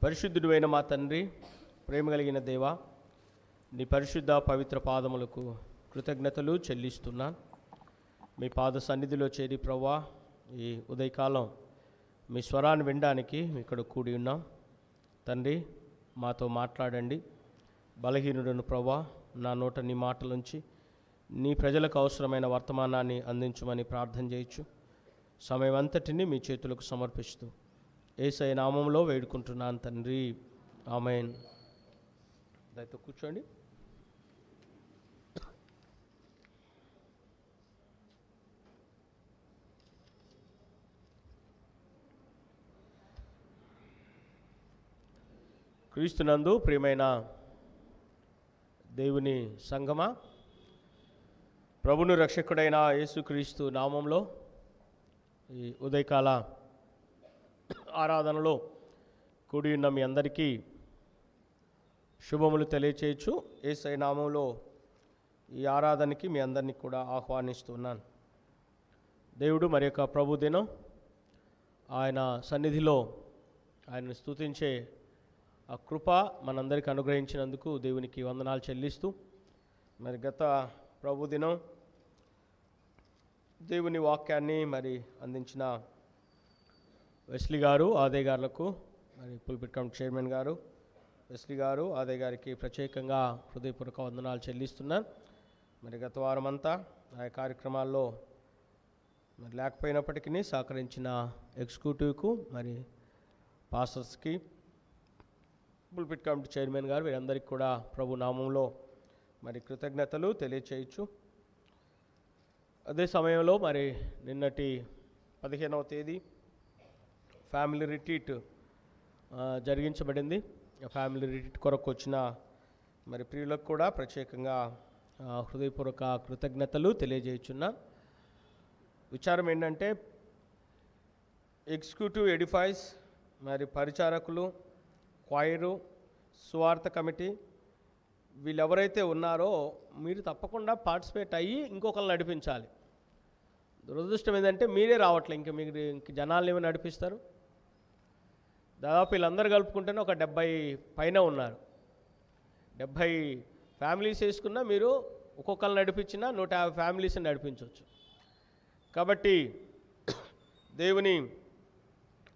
పరిశుద్ధుడైన మా తండ్రి, ప్రేమ కలిగిన దేవా, నీ పరిశుద్ధ పవిత్ర పాదములకు కృతజ్ఞతలు చెల్లిస్తున్నాను. మీ పాద సన్నిధిలో చేరి ప్రవ్వా, ఈ ఉదయకాలం మీ స్వరాన్ని వినడానికి ఇక్కడ కూడి ఉన్నాం. తండ్రి, మాతో మాట్లాడండి. బలహీనుడను ప్రవ్వా, నా నోట నీ మాటలుంచి నీ ప్రజలకు అవసరమైన వర్తమానాన్ని అందించమని ప్రార్థన చేయొచ్చు. సమయం అంతటిని మీ చేతులకు సమర్పిస్తూ యేసయ్య నామంలో వేడుకుంటున్నాను తండ్రి, ఆమేన్. దయతో కూర్చోండి. క్రీస్తునందు ప్రియమైన దేవుని సంగమా, ప్రభుని రక్షకుడైన యేసుక్రీస్తు నామంలో ఈ ఉదయకాల ఆరాధనలో కూడి ఉన్న మీ అందరికీ శుభములు తెలియచేయచ్చు. యేసయ్య నామంలో ఈ ఆరాధనకి మీ అందరినీ కూడా ఆహ్వానిస్తున్నాను. దేవుడు మరి యొక్క ప్రభు దినం, ఆయన సన్నిధిలో ఆయనను స్తుతించే ఆ కృప మనందరికీ అనుగ్రహించినందుకు దేవునికి వందనాలు చెల్లిస్తూ, మరి గత ప్రభు దినం దేవుని వాక్యాన్ని మరి అందించిన వెస్లీ గారు, ఆదయ్య గారులకు, మరి పుల్పిట్ కమిటీ చైర్మన్ గారు వెస్లీ గారు, ఆదయ్య గారికి ప్రత్యేకంగా హృదయపూర్వక వందనాలు చెల్లిస్తున్నాను. మరి గత వారం అంతా ఆ కార్యక్రమాల్లో మరి లేకపోయినప్పటికీ సహకరించిన ఎగ్జిక్యూటివ్కు, మరి పాస్టర్స్కి, పుల్పిట్ కమిటీ చైర్మన్ గారు, వీరందరికీ కూడా ప్రభు నామంలో మరి కృతజ్ఞతలు తెలియచేయచ్చు. అదే సమయంలో మరి నిన్నటి 15వ తేదీ ఫ్యామిలీ రిట్రీట్ జరిగించబడింది. ఫ్యామిలీ రిట్రీట్ కొరకు వచ్చిన మరి ప్రియులకు కూడా ప్రత్యేకంగా హృదయపూర్వక కృతజ్ఞతలు తెలియజేయుచున్నా. విచారం ఏంటంటే, ఎగ్జిక్యూటివ్ ఎడిఫైస్, మరి పరిచారకులు, క్వైరు, సువార్త కమిటీ, వీళ్ళెవరైతే ఉన్నారో మీరు తప్పకుండా పార్టిసిపేట్ అయ్యి ఇంకొకరిని నడిపించాలి. దురదృష్టం ఏంటంటే మీరే రావట్లే, ఇంక జనాలు ఏమి నడిపిస్తారు? దాదాపు వీళ్ళందరూ కలుపుకుంటేనే ఒక 70 పైన ఉన్నారు. 70 ఫ్యామిలీస్ వేసుకున్నా మీరు ఒక్కొక్కరిని నడిపించినా 150 ఫ్యామిలీస్ని నడిపించవచ్చు. కాబట్టి దేవుని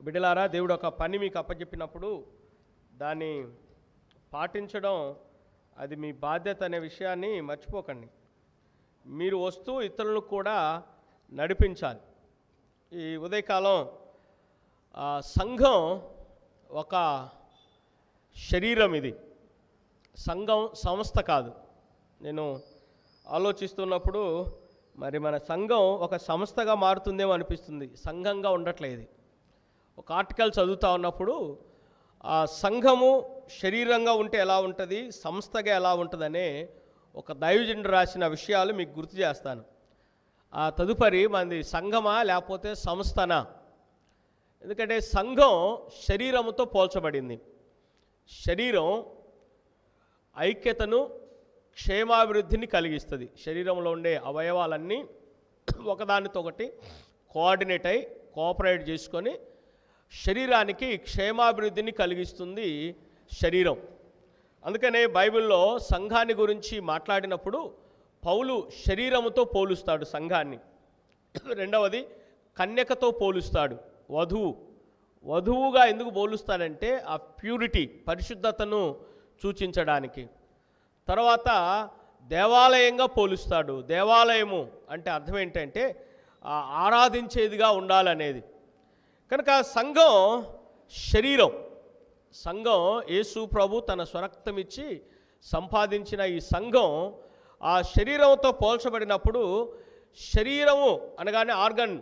బిడ్డలారా, దేవుడు ఒక పని మీకు అప్పచెప్పినప్పుడు దాన్ని పాటించడం అది మీ బాధ్యత అనే విషయాన్ని మర్చిపోకండి. మీరు వస్తూ ఇతరులను కూడా నడిపించాలి. ఈ ఉదయకాలం సంఘం ఒక శరీరం, ఇది సంఘం సంస్థ కాదు. నేను ఆలోచిస్తున్నప్పుడు మరి మన సంఘం ఒక సంస్థగా మారుతుందేమో అనిపిస్తుంది, సంఘంగా ఉండట్లేదు. ఒక ఆర్టికల్ చదువుతూ ఉన్నప్పుడు ఆ సంఘము శరీరంగా ఉంటే ఎలా ఉంటుంది, సంస్థగా ఎలా ఉంటుందనే ఒక దైవజనుడు రాసిన విషయాలు మీకు గుర్తు చేస్తాను. ఆ తదుపరి మనది సంఘమా లేకపోతే సంస్థనా? ఎందుకంటే సంఘం శరీరముతో పోల్చబడింది. శరీరం ఐక్యతను, క్షేమాభివృద్ధిని కలిగిస్తుంది. శరీరంలో ఉండే అవయవాలన్నీ ఒకదానితో ఒకటి కోఆర్డినేట్ అయి కోఆపరేట్ చేసుకొని శరీరానికి క్షేమాభివృద్ధిని కలిగిస్తుంది శరీరం. అందుకనే బైబిల్లో సంఘాన్ని గురించి మాట్లాడినప్పుడు పౌలు శరీరముతో పోలుస్తాడు సంఘాన్ని. రెండవది కన్యకతో పోలుస్తాడు, వధువుగా ఎందుకు పోలుస్తాడంటే ఆ ప్యూరిటీ, పరిశుద్ధతను సూచించడానికి. తర్వాత దేవాలయంగా పోలుస్తాడు. దేవాలయము అంటే అర్థం ఏంటంటే ఆరాధించేదిగా ఉండాలనేది. కనుక సంఘం శరీరం. సంఘం యేసు ప్రభు తన స్వరక్తం ఇచ్చి సంపాదించిన ఈ సంఘం ఆ శరీరంతో పోల్చబడినప్పుడు, శరీరము అనగానే ఆర్గన్,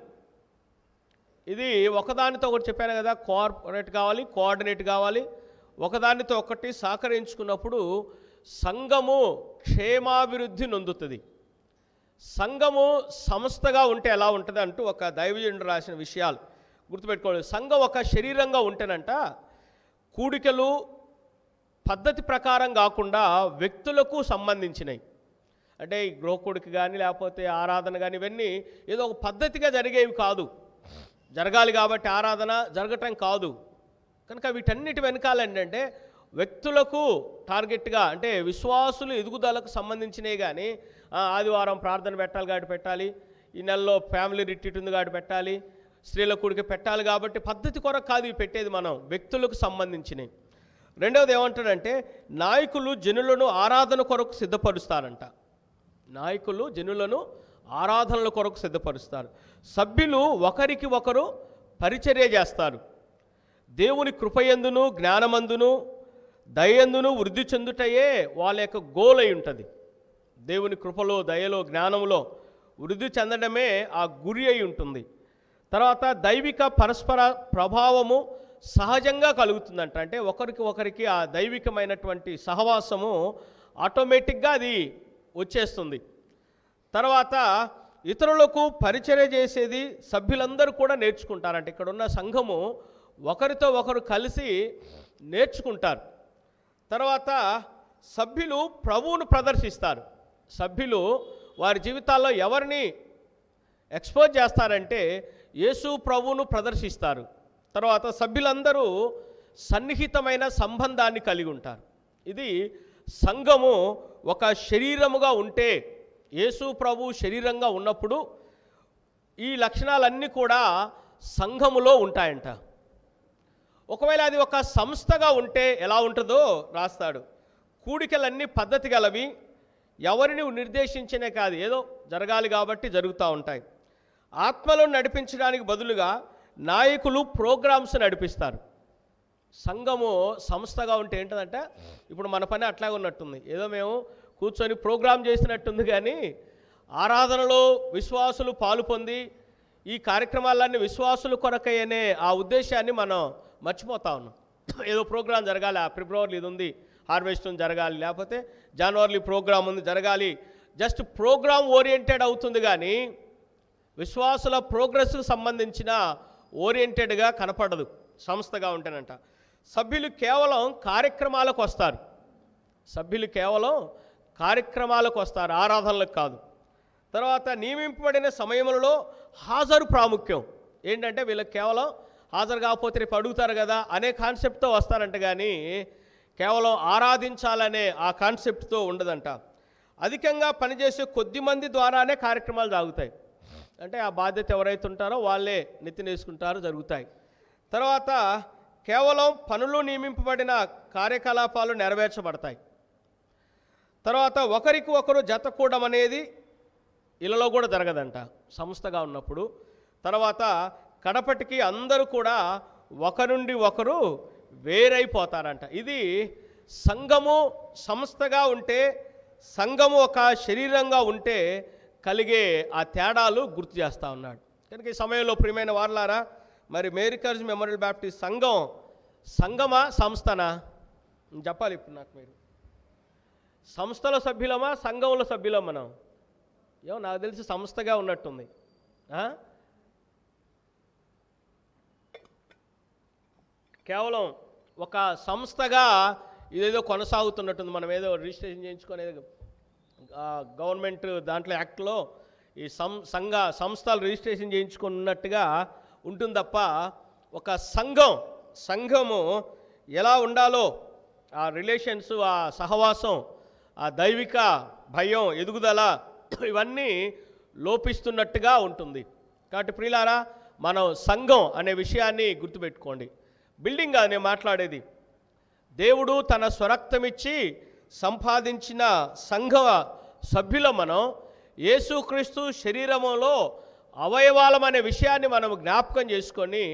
ఇది ఒకదానితో ఒకటి చెప్పాను కదా, కోఆర్డినేట్ కావాలి, ఒకదానితో ఒకటి సహకరించుకున్నప్పుడు సంఘము క్షేమాభివృద్ధి నొందుతుంది. సంఘము సంస్థగా ఉంటే ఎలా ఉంటుంది అంటూ ఒక దైవజనుడు రాసిన విషయాలు గుర్తుపెట్టుకోవాలి. సంఘం ఒక శరీరంగా ఉంటేనంట కూడికలు పద్ధతి ప్రకారం కాకుండా వ్యక్తులకు సంబంధించినవి. అంటే ఈ గృహకూడిక కానీ లేకపోతే ఆరాధన కానీ ఇవన్నీ ఏదో ఒక పద్ధతిగా జరిగేవి కాదు. జరగాలి కాబట్టి ఆరాధన జరగటం కాదు. కనుక వీటన్నిటి వెనకాల ఏంటంటే వ్యక్తులకు టార్గెట్గా, అంటే విశ్వాసులు ఎదుగుదలకు సంబంధించినవి. కానీ ఆదివారం ప్రార్థన పెట్టాలి కాబట్టి పెట్టాలి, ఈ నెలలో ఫ్యామిలీ రిట్రీట్ ఉంది కాబట్టి పెట్టాలి, స్త్రీల కూడిక పెట్టాలి కాబట్టి పద్ధతి కొరకు కాదు ఇవి పెట్టేది, మనం వ్యక్తులకు సంబంధించినవి. రెండవది ఏమంటాడంటే నాయకులు జనులను ఆరాధన కొరకు సిద్ధపరుస్తారంట. నాయకులు జనులను ఆరాధనల కొరకు సిద్ధపరుస్తారు. సభ్యులు ఒకరికి ఒకరు పరిచర్య చేస్తారు. దేవుని కృపయందును జ్ఞానమందును దయందును వృద్ధి చెందుటయే వాళ్ళ యొక్క గోల్ అయి ఉంటుంది. దేవుని కృపలో దయలో జ్ఞానంలో వృద్ధి చెందడమే ఆ గురి అయి ఉంటుంది. తర్వాత దైవిక పరస్పర ప్రభావము సహజంగా కలుగుతుందంట. అంటే ఒకరికి ఆ దైవికమైనటువంటి సహవాసము ఆటోమేటిక్గా అది వచ్చేస్తుంది. తర్వాత ఇతరులకు పరిచర్య చేసేది సభ్యులందరూ కూడా నేర్చుకుంటారంట. ఇక్కడ ఉన్న సంఘము ఒకరితో ఒకరు కలిసి నేర్చుకుంటారు. తర్వాత సభ్యులు ప్రభువును ప్రదర్శిస్తారు. సభ్యులు వారి జీవితాల్లో ఎవరిని ఎక్స్పోజ్ చేస్తారంటే యేసు ప్రభువును ప్రదర్శిస్తారు. తర్వాత సభ్యులందరూ సన్నిహితమైన సంబంధాన్ని కలిగి ఉంటారు. ఇది సంఘము ఒక శరీరముగా ఉంటే, యేసు ప్రభు శరీరంగా ఉన్నప్పుడు ఈ లక్షణాలన్నీ కూడా సంఘములో ఉంటాయంట. ఒకవేళ అది ఒక సంస్థగా ఉంటే ఎలా ఉంటుందో రాస్తాడు. కూడికలన్నీ పద్ధతి గలవి, ఎవరిని నిర్దేశించనే కాదు, ఏదో జరగాలి కాబట్టి జరుగుతూ ఉంటాయి. ఆత్మలను నడిపించడానికి బదులుగా నాయకులు ప్రోగ్రామ్స్ నడిపిస్తారు. సంఘము సంస్థగా ఉంటే ఏంటంటే ఇప్పుడు మన పని అట్లాగే ఉన్నట్టుంది, ఏదో మేము కూర్చొని ప్రోగ్రాం చేసినట్టుంది. కానీ ఆరాధనలో విశ్వాసులు పాలు పొంది ఈ కార్యక్రమాలన్నీ విశ్వాసుల కొరకై అనే ఆ ఉద్దేశాన్ని మనం మర్చిపోతా ఉన్నాం. ఏదో ప్రోగ్రాం జరగాలి, ఫిబ్రవరిలో ఇది ఉంది హార్వెస్ట్ జరగాలి, లేకపోతే జనవరిలో ప్రోగ్రాం ఉంది జరగాలి, జస్ట్ ప్రోగ్రామ్ ఓరియంటెడ్ అవుతుంది. కానీ విశ్వాసుల ప్రోగ్రెస్కు సంబంధించిన ఓరియంటెడ్గా కనపడదు సంస్థగా ఉంటేనంట. సభ్యులు కేవలం కార్యక్రమాలకు వస్తారు. సభ్యులు కేవలం కార్యక్రమాలకు వస్తారు, ఆరాధనలకు కాదు. తర్వాత నియమింపబడిన సమయంలో హాజరు ప్రాముఖ్యం. ఏంటంటే వీళ్ళకి కేవలం హాజరు కాకపోతే రేపు అడుగుతారు కదా అనే కాన్సెప్ట్తో వస్తారంట. కానీ కేవలం ఆరాధించాలనే ఆ కాన్సెప్ట్తో ఉండదంట. అధికంగా పనిచేసే కొద్ది మంది ద్వారానే కార్యక్రమాలు సాగుతాయి. అంటే ఆ బాధ్యత ఎవరైతే ఉంటారో వాళ్ళే నెత్తినేసుకుంటారో జరుగుతాయి. తర్వాత కేవలం పనులు నియమింపబడిన కార్యకలాపాలు నెరవేర్చబడతాయి. తర్వాత ఒకరికి ఒకరు జతకూడడం అనేది ఇళ్ళలో కూడా జరగదంట సంస్థగా ఉన్నప్పుడు. తర్వాత కడపటికి అందరూ కూడా ఒకరుండి ఒకరు వేరైపోతారంట. ఇది సంఘము సంస్థగా ఉంటే, సంఘము ఒక శరీరంగా ఉంటే కలిగే ఆ తేడాలు గుర్తు చేస్తూ ఉన్నాడు. కనుక ఈ సమయంలో ప్రియమైన వారలారా, మరి మేరీకర్జ్ మెమోరియల్ బ్యాప్టిస్ట్ సంఘం సంఘమా సంస్థనా చెప్పాలి. ఇప్పుడు నాకు మీరు సంస్థలో సభ్యులమా సంఘంలో సభ్యులం? మనం ఏమో నాకు తెలిసి సంస్థగా ఉన్నట్టుంది. కేవలం ఒక సంస్థగా ఇదేదో కొనసాగుతున్నట్టుంది. మనం ఏదో రిజిస్ట్రేషన్ చేయించుకునేది గవర్నమెంట్ దాంట్లో యాక్ట్లో ఈ సంస్థలు రిజిస్ట్రేషన్ చేయించుకున్నట్టుగా ఉంటుంది తప్ప ఒక సంఘము ఎలా ఉండాలో ఆ రిలేషన్స్, ఆ సహవాసం, ఆ దైవిక భయం, ఎదుగుదల ఇవన్నీ లోపిస్తున్నట్టుగా ఉంటుంది. కాబట్టి ప్రియులారా, మనం సంఘం అనే విషయాన్ని గుర్తుపెట్టుకోండి. బిల్డింగ్ నేను మాట్లాడేది, దేవుడు తన స్వరక్తమిచ్చి సంపాదించిన సంఘ సభ్యుల మనం యేసుక్రీస్తు శరీరములో అవయవాలమనే విషయాన్ని మనం జ్ఞాపకం చేసుకొని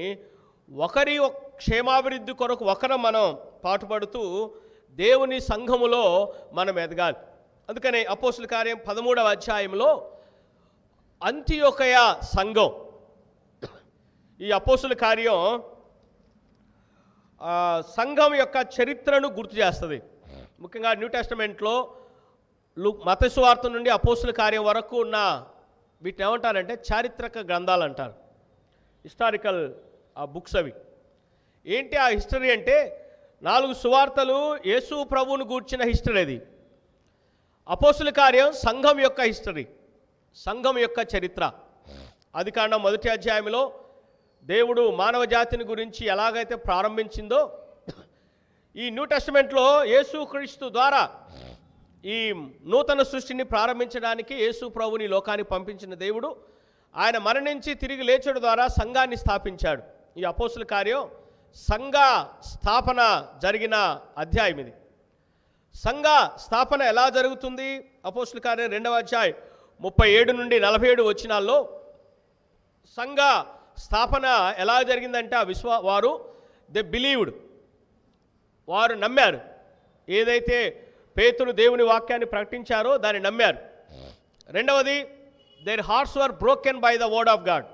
ఒకరి క్షేమాభివృద్ధి కొరకు ఒకరు మనం పాటుపడుతూ దేవుని సంఘములో మనం ఎదగాలి. అందుకనే అపోస్తుల కార్యం 13వ అధ్యాయంలో అంతియోకయ సంఘం, ఈ అపోస్తుల కార్యం సంఘం యొక్క చరిత్రను గుర్తు చేస్తుంది. ముఖ్యంగా న్యూ టెస్టమెంట్లో మత్తయి సువార్త నుండి అపోస్తుల కార్యం వరకు ఉన్న వీటిని ఏమంటారంటే చారిత్రక గ్రంథాలు అంటారు, హిస్టారికల్ బుక్స్. అవి ఏంటి ఆ హిస్టరీ అంటే 4 సువార్తలు యేసు ప్రభువును గూర్చిన హిస్టరీ. అది అపోస్తుల కార్యం సంఘం యొక్క హిస్టరీ, సంఘం యొక్క చరిత్ర. ఆదికాండం 1వ అధ్యాయంలో దేవుడు మానవ జాతిని గురించి ఎలాగైతే ప్రారంభించిందో ఈ న్యూ టెస్టమెంట్లో యేసుక్రీస్తు ద్వారా ఈ నూతన సృష్టిని ప్రారంభించడానికి యేసు ప్రభుని లోకానికి పంపించిన దేవుడు ఆయన మరణించి తిరిగి లేచడం ద్వారా సంఘాన్ని స్థాపించాడు. ఈ అపోస్తుల కార్యం సంఘ స్థాపన జరిగిన అధ్యాయం. ఇది సంఘ స్థాపన ఎలా జరుగుతుంది? అపోస్తుల కార్యం 2వ అధ్యాయం 37 నుండి 47 వచనాల్లో సంఘ స్థాపన ఎలా జరిగిందంటే వారు దే బిలీవ్డ్, వారు నమ్మారు. ఏదైతే పేతురు దేవుని వాక్యాన్ని ప్రకటించారో దాన్ని నమ్మారు. రెండవది, their hearts were broken by the word of God.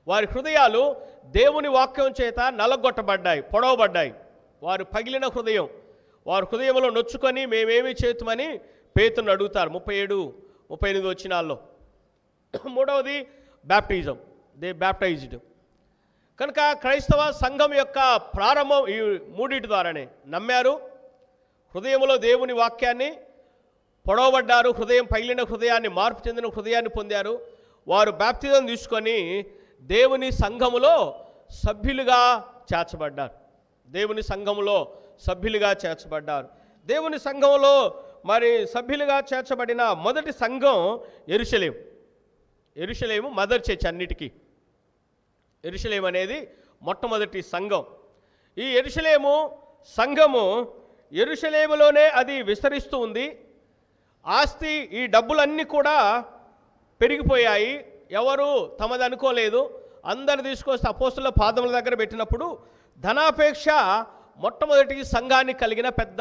వారి హృదయాలు దేవుని వాక్యం చేత నలగొట్టబడ్డాయి, పొడవబడ్డాయి. వారు పగిలిన హృదయం, వారి హృదయంలో నొచ్చుకొని మేమేమి చేతుమని పేతురుని అడుగుతారు 37-38 వచనాల్లో. మూడవది బ్యాప్టిజం, దే బ్యాప్టైజ్డ్. కనుక క్రైస్తవ సంఘం యొక్క ప్రారంభం ఈ మూడింటి ద్వారానే. నమ్మారు, హృదయంలో దేవుని వాక్యాన్ని పొడవబడ్డారు, హృదయం పగిలిన హృదయాన్ని, మార్పు చెందిన హృదయాన్ని పొందారు. వారు బ్యాప్టిజం తీసుకొని దేవుని సంఘములో సభ్యులుగా చేర్చబడ్డారు. దేవుని సంఘములో సభ్యులుగా చేర్చబడ్డారు. దేవుని సంఘంలో మరి సభ్యులుగా చేర్చబడిన మొదటి సంఘం యెరూషలేము. యెరూషలేము మదర్ చర్చ్ అన్నిటికీ. యెరూషలేము అనేది మొట్టమొదటి సంఘం. ఈ యెరూషలేము సంఘము యెరూషలేములోనే అది విస్తరిస్తూ ఉంది. ఆస్తి, ఈ డబ్బులన్నీ కూడా పెరిగిపోయాయి. ఎవరు తమది అనుకోలేదు. అందరు తీసుకొస్తే అపోస్తుల పాదముల దగ్గర పెట్టినప్పుడు ధనాపేక్ష మొట్టమొదటి సంఘాన్ని కలిగిన పెద్ద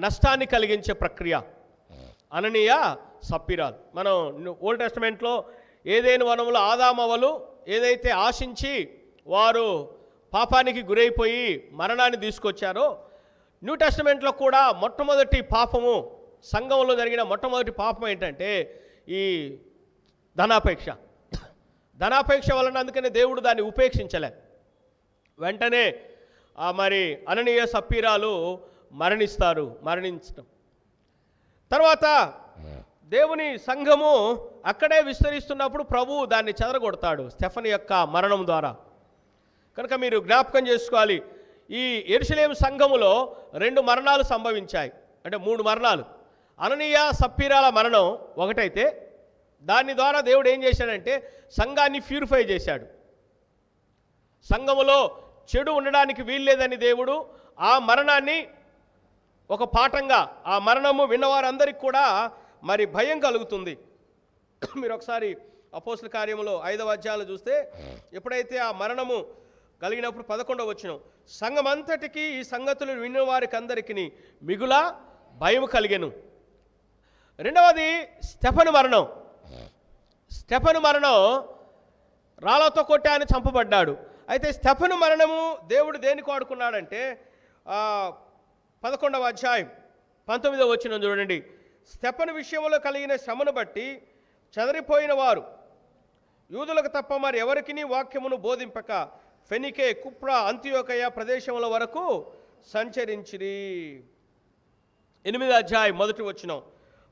నష్టాన్ని కలిగించే ప్రక్రియ. అననీయ సప్పీరాలు. మనం ఓల్డ్ టెస్టమెంట్లో ఏదైనా వనంలో ఆదామవలు ఏదైతే ఆశించి వారు పాపానికి గురైపోయి మరణాన్ని తీసుకొచ్చారో, న్యూ టెస్టమెంట్లో కూడా మొట్టమొదటి పాపము, సంఘంలో జరిగిన మొట్టమొదటి పాపం ఏంటంటే ఈ ధనాపేక్ష. ధనాపేక్ష వలన అందుకనే దేవుడు దాన్ని ఉపేక్షించలే. వెంటనే మరి అననీయ సప్పీరాలు మరణించటం. తర్వాత దేవుని సంఘము అక్కడే విస్తరిస్తున్నప్పుడు ప్రభువు దాన్ని చెదరగొడతాడు స్టెఫను యొక్క మరణం ద్వారా. కనుక మీరు జ్ఞాపకం చేసుకోవాలి, ఈ యెరూషలేము సంఘములో 2 మరణాలు సంభవించాయి, అంటే 3 మరణాలు. అననీయ సప్పీరాల మరణం ఒకటైతే దాని ద్వారా దేవుడు ఏం చేశాడంటే సంఘాన్ని ప్యూరిఫై చేశాడు. సంఘములో చెడు ఉండడానికి వీల్లేదని దేవుడు ఆ మరణాన్ని ఒక పాఠంగా, ఆ మరణము విన్నవారందరికీ కూడా మరి భయం కలుగుతుంది. మీరు ఒకసారి అపోస్తుల కార్యములో 5వ అధ్యాయంలో చూస్తే ఎప్పుడైతే ఆ మరణము కలిగినప్పుడు 11వ వచనం, సంఘమంతటికి ఈ సంగతులు విన్న వారికి అందరికీ మిగుల భయం కలిగెను. రెండవది స్టెఫను మరణం. స్టెఫను మరణం రాళ్లతో కొట్టి ఆయన చంపబడ్డాడు. అయితే స్టెఫను మరణము దేవుడు దేనికి వాడుకున్నాడంటే 11వ అధ్యాయం 19వ వచనం చూడండి. స్టెఫను విషయంలో కలిగిన శ్రమను బట్టి చెదరిపోయిన వారు యూదులకు తప్ప మరి ఎవరికిని వాక్యమును బోధింపక ఫెనికే, కుప్రా, అంతియోకయ ప్రదేశముల వరకు సంచరించిరి. 8వ అధ్యాయం 1వ వచనం,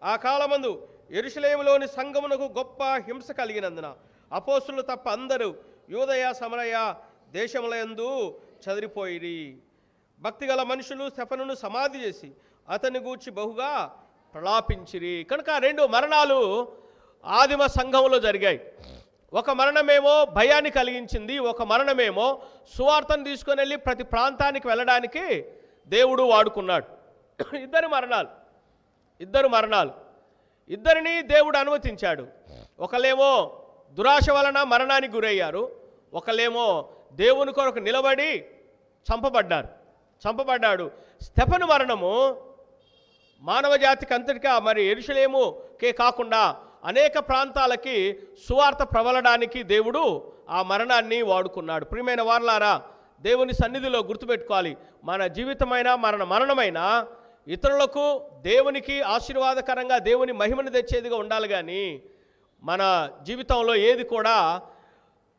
ఆ కాలమందు యెరూషలేములోని సంఘమునకు గొప్ప హింస కలిగినందున అపోస్తులు తప్ప అందరూ యూదయ సమరయ దేశములందు చెదిరిపోయిరి. భక్తిగల మనుషులు స్టెఫనును సమాధి చేసి అతన్ని గూర్చి బహుగా ప్రలాపించిరి. కనుక 2 మరణాలు ఆదిమ సంఘంలో జరిగాయి. ఒక మరణమేమో భయాన్ని కలిగించింది, ఒక మరణమేమో సువార్తను తీసుకొని వెళ్ళి ప్రతి ప్రాంతానికి వెళ్ళడానికి దేవుడు వాడుకున్నాడు. ఇద్దరు మరణాలు ఇద్దరిని దేవుడు అనుమతించాడు. ఒకళ్ళేమో దురాశ వలన మరణానికి గురయ్యారు, ఒకళ్ళేమో దేవుని కొరకు నిలబడి చంపబడ్డాడు. స్టెఫను మరణము మానవ జాతికి అంతటిగా మరి యెరూషలేముకే కాకుండా అనేక ప్రాంతాలకి సువార్త ప్రబలడానికి దేవుడు ఆ మరణాన్ని వాడుకున్నాడు. ప్రియమైన వారలారా, దేవుని సన్నిధిలో గుర్తుపెట్టుకోవాలి, మన జీవితమైన మరణమైన ఇతరులకు దేవునికి ఆశీర్వాదకరంగా దేవుని మహిమను తెచ్చేదిగా ఉండాలి. కానీ మన జీవితంలో ఏది కూడా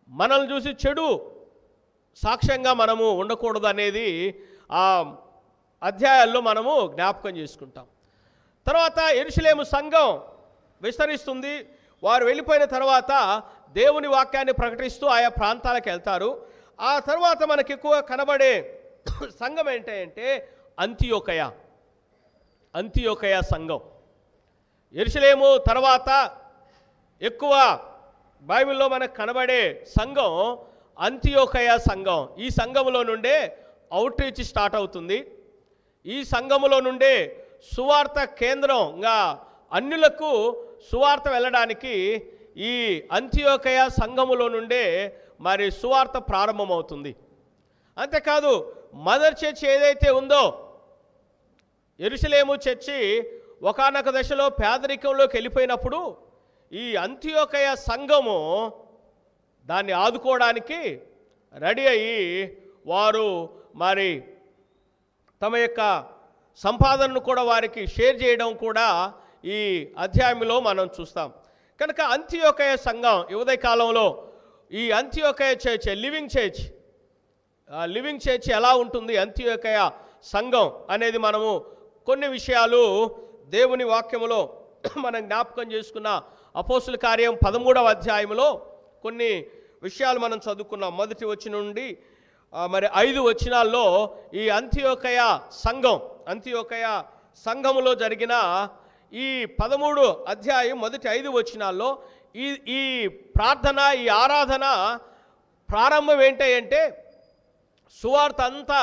మనల్ని చూసి చెడు సాక్ష్యంగా మనము ఉండకూడదు అనేది ఆ అధ్యాయాల్లో మనము జ్ఞాపకం చేసుకుంటాం. తర్వాత యెరూషలేము సంఘం విస్తరిస్తుంది. వారు వెళ్ళిపోయిన తర్వాత దేవుని వాక్యాన్ని ప్రకటిస్తూ ఆయా ప్రాంతాలకు వెళ్తారు. ఆ తర్వాత మనకి ఎక్కువ కనబడే సంఘం ఏంటంటే అంతియోకయ సంఘం. యెరూషలేము తర్వాత ఎక్కువ బైబిల్లో మనకు కనబడే సంఘం అంతియోకయ సంఘం. ఈ సంఘములో నుండే అవుట్ రీచ్ స్టార్ట్ అవుతుంది. ఈ సంఘములో నుండే సువార్త కేంద్రంగా అన్యులకు సువార్త వెళ్ళడానికి ఈ అంతియోకయ సంఘములో నుండే మరి సువార్త ప్రారంభమవుతుంది. అంతేకాదు మదర్ చర్చ్ ఏదైతే ఉందో, యెరూషలేము చర్చి ఒకానొక దశలో పేదరికంలోకి వెళ్ళిపోయినప్పుడు ఈ అంతియోకయ సంఘము దాన్ని ఆదుకోవడానికి రెడీ అయ్యి వారు మరి తమ యొక్క సంపాదనను కూడా వారికి షేర్ చేయడం కూడా ఈ అధ్యాయంలో మనం చూస్తాం. కనుక అంతియోకయ సంఘం ఉదయ కాలంలో ఈ అంతియోకయ చర్చ్ లివింగ్ చర్చ్ ఎలా ఉంటుంది, అంతియోకయ సంఘం అనేది మనము కొన్ని విషయాలు దేవుని వాక్యములో మనం జ్ఞాపకం చేసుకున్న అపోస్తుల కార్యం 13వ అధ్యాయంలో కొన్ని విషయాలు మనం చదువుకున్నాం. మొదటి వచనం నుండి మరి 5 వచనాల్లో ఈ అంతియోకయ సంఘములో జరిగిన ఈ 13 అధ్యాయం మొదటి 5 వచనాల్లో ఈ ప్రార్థన, ఈ ఆరాధన ప్రారంభం ఏంటంటే సువార్త అంతా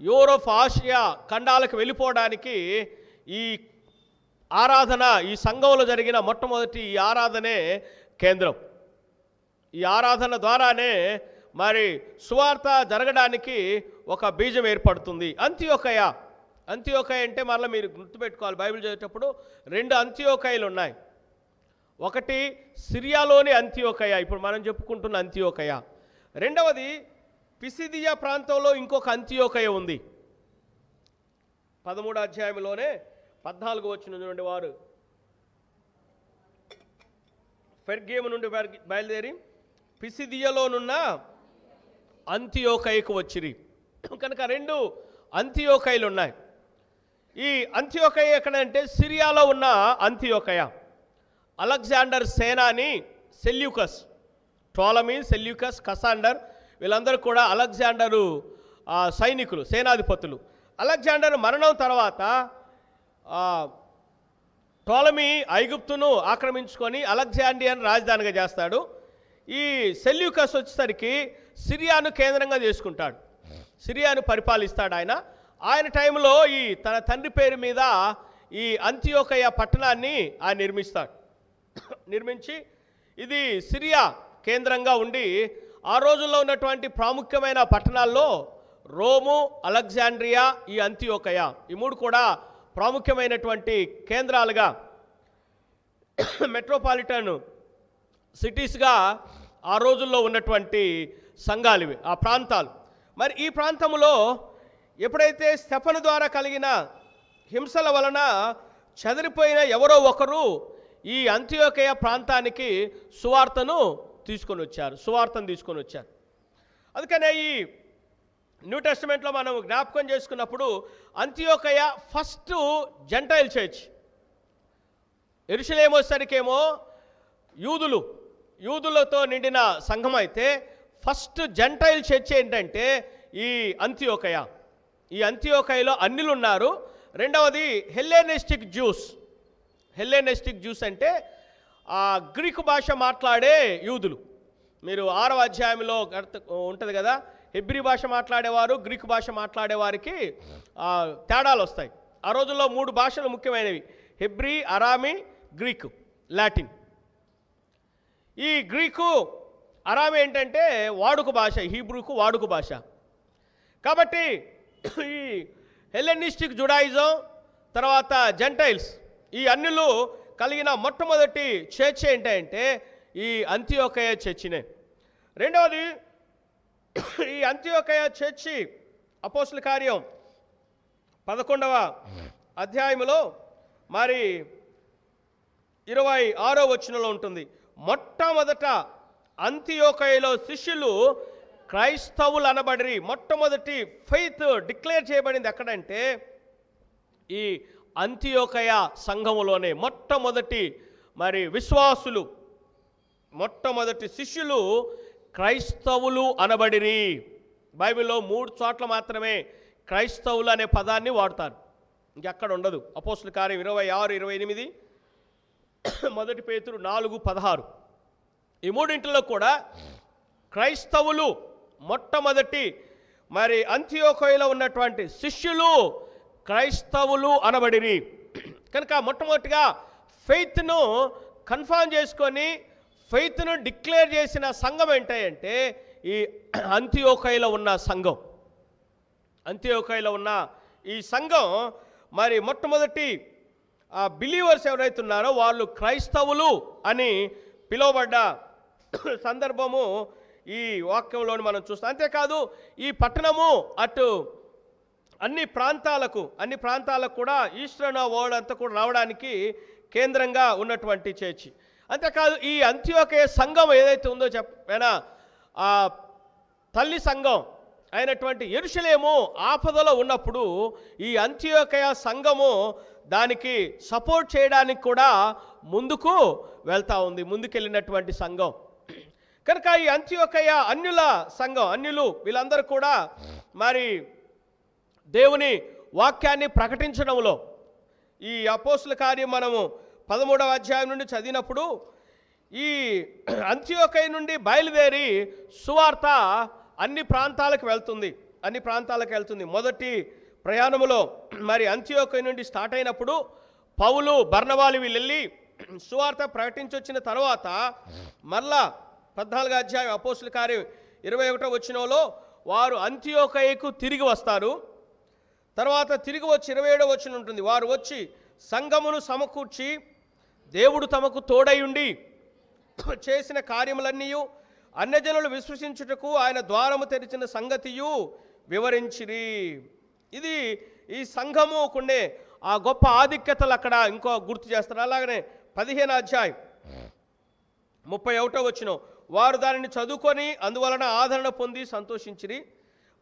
యూరోప్, ఆసియా ఖండాలకు వెళ్ళిపోవడానికి ఈ ఆరాధన, ఈ సంఘంలో జరిగిన మొట్టమొదటి ఈ ఆరాధనే కేంద్రం. ఈ ఆరాధన ద్వారానే మరి సువార్త జరగడానికి ఒక బీజం ఏర్పడుతుంది. అంతియోకయ అంటే మరలా మీరు గుర్తుపెట్టుకోవాలి, బైబిల్ చదివేటప్పుడు 2 అంతియోకయలు ఉన్నాయి. ఒకటి సిరియాలోని అంతియోకయ, ఇప్పుడు మనం చెప్పుకుంటున్న అంతియోకయ. రెండవది పిసిదియా ప్రాంతంలో ఇంకొక అంతియోకయ ఉంది. 13వ అధ్యాయంలోనే 14వ వచనం నుండి వారు ఫెర్గేము నుండి బయలుదేరి పిసిదియాలోనున్న అంతియోకయకు వచ్చిరి. కనుక 2 అంతియోకయలు ఉన్నాయి. ఈ అంతియోకయ ఎక్కడంటే సిరియాలో ఉన్న అంతియోకయ. అలెగ్జాండర్ సేనాని, సెల్యూకస్, టోలమీ, సెల్యూకస్, కసాండర్ వీళ్ళందరూ కూడా అలెగ్జాండరు సైనికులు, సేనాధిపతులు. అలెగ్జాండర్ మరణం తర్వాత టోలమీ ఐగుప్తును ఆక్రమించుకొని అలెగ్జాండ్రియాను రాజధానిగా చేస్తాడు. ఈ సెల్యూకస్ వచ్చేసరికి సిరియాను కేంద్రంగా చేసుకుంటాడు, సిరియాను పరిపాలిస్తాడు. ఆయన టైంలో ఈ తన తండ్రి పేరు మీద ఈ అంతియోకయ పట్టణాన్ని ఆయన నిర్మించి ఇది సిరియా కేంద్రంగా ఉండి ఆ రోజుల్లో ఉన్నటువంటి ప్రాముఖ్యమైన పట్టణాల్లో రోము, అలెగ్జాండ్రియా, ఈ అంతియోకయ, ఈ 3 కూడా ప్రాముఖ్యమైనటువంటి కేంద్రాలుగా, మెట్రోపాలిటన్ సిటీస్గా ఆ రోజుల్లో ఉన్నటువంటి సంఘాలు ఇవి, ఆ ప్రాంతాలు. మరి ఈ ప్రాంతంలో ఎప్పుడైతే స్టెఫను ద్వారా కలిగిన హింసల వలన చెదిరిపోయిన ఎవరో ఒకరు ఈ అంతియోకయ ప్రాంతానికి సువార్తను తీసుకొని వచ్చారు. అందుకనే ఈ న్యూ టెస్టమెంట్లో మనం జ్ఞాపకం చేసుకున్నప్పుడు అంతియోకయ ఫస్ట్ జెంటైల్ చర్చ్. యెరూషలేము వచ్చేసరికేమో యూదులతో నిండిన సంఘం అయితే ఫస్ట్ జెంటైల్ చర్చ్ ఏంటంటే ఈ అంతియోకయ. ఈ అంతియోకయలో అన్యులు ఉన్నారు. రెండవది హెల్లెనిస్టిక్ జ్యూస్ అంటే గ్రీకు భాష మాట్లాడే యూదులు. మీరు 6వ అధ్యాయంలో ఉంటుంది కదా, హెబ్రీ భాష మాట్లాడేవారు, గ్రీకు భాష మాట్లాడేవారికి తేడాలు వస్తాయి. ఆ రోజుల్లో 3 భాషలు ముఖ్యమైనవి: హెబ్రీ, అరామీ, గ్రీకు, లాటిన్. ఈ గ్రీకు, అరామీ ఏంటంటే వాడుక భాష, హీబ్రూకు వాడుక భాష. కాబట్టి ఈ హెల్లెనిస్టిక్ జుడాయిజం, తర్వాత జెంటైల్స్, ఈ అన్యులు కలిగిన మొట్టమొదటి చర్చ్ ఏంటంటే ఈ అంతియోకయ చర్చినే. రెండవది, ఈ అంతియోకయ చర్చి అపోస్తల కార్యం 11వ అధ్యాయంలో మరి 26వ వచనంలో ఉంటుంది. మొట్టమొదట అంతియోకయలో శిష్యులు క్రైస్తవులు అనబడి మొట్టమొదటి ఫెయిత్ డిక్లేర్ చేయబడింది ఎక్కడంటే ఈ అంతియోకయ సంఘములోనే. మొట్టమొదటి మరి విశ్వాసులు, మొట్టమొదటి శిష్యులు క్రైస్తవులు అనబడిరి. బైబిల్లో 3 చోట్ల మాత్రమే క్రైస్తవులు అనే పదాన్ని వాడతారు, ఇంకెక్కడ ఉండదు. అపోస్తల కార్యం 26, 28, 1 పేతురు 4, 16. ఈ 3 కూడా క్రైస్తవులు మొట్టమొదటి మరి అంతియోకయలో ఉన్నటువంటి శిష్యులు క్రైస్తవులు అనబడిరి. కనుక మొట్టమొదటిగా ఫెయిత్ను కన్ఫర్మ్ చేసుకొని ఫెయిత్ను డిక్లేర్ చేసిన సంఘం ఏంటంటే ఈ అంతియోకయలో ఉన్న సంఘం. అంతియోకయలో ఉన్న ఈ సంఘం మరి మొట్టమొదటి బిలీవర్స్ ఎవరైతే ఉన్నారో వాళ్ళు క్రైస్తవులు అని పిలువబడ్డ సందర్భము ఈ వాక్యంలోని మనం చూస్తాం. అంతేకాదు ఈ పట్టణము అటు అన్ని ప్రాంతాలకు కూడా ఈస్టర్న్ వరల్డ్ అంతా కూడా రావడానికి కేంద్రంగా ఉన్నటువంటి చర్చి. అంతేకాదు ఈ అంతియోకయ సంఘం ఏదైతే ఉందో చెప్పైనా ఆ తల్లి సంఘం అయినటువంటి యెరూషలేము ఆపదలో ఉన్నప్పుడు ఈ అంతియోకయ సంఘము దానికి సపోర్ట్ చేయడానికి కూడా ముందుకు వెళ్తూ ఉంది, ముందుకెళ్ళినటువంటి సంఘం. కనుక ఈ అంతియోకయ అన్యుల సంఘం, అన్యులు వీళ్ళందరూ కూడా మరి దేవుని వాక్యాన్ని ప్రకటించడంలో ఈ అపోస్తల కార్యం మనము 13వ అధ్యాయం నుండి చదివినప్పుడు ఈ అంతియోకయ నుండి బయలుదేరి సువార్త అన్ని ప్రాంతాలకు వెళ్తుంది. మొదటి ప్రయాణములో మరి అంతియోకయ నుండి స్టార్ట్ అయినప్పుడు పౌలు, బర్నబాలు వీళ్ళు వెళ్ళి సువార్త ప్రకటించొచ్చిన తర్వాత మళ్ళా 14వ అధ్యాయం అపోస్తల కార్యం 21వ వచనంలో వారు అంతియోకయకు తిరిగి వస్తారు. తర్వాత తిరిగి వచ్చి 27వ వచనం ఉంటుంది, వారు వచ్చి సంఘమును సమకూర్చి దేవుడు తమకు తోడయుండి చేసిన కార్యములన్నీ అన్యజనులు విశ్వసించుటకు ఆయన ద్వారము తెరిచిన సంగతియు వివరించిరి. ఇది ఈ సంఘముకుండే ఆ గొప్ప ఆధిక్యతలు అక్కడ ఇంకో గుర్తు చేస్తారు. అలాగనే 15వ అధ్యాయం 31వ వచనం, వారు దానిని చదువుకొని అందువలన ఆదరణ పొంది సంతోషించిరి.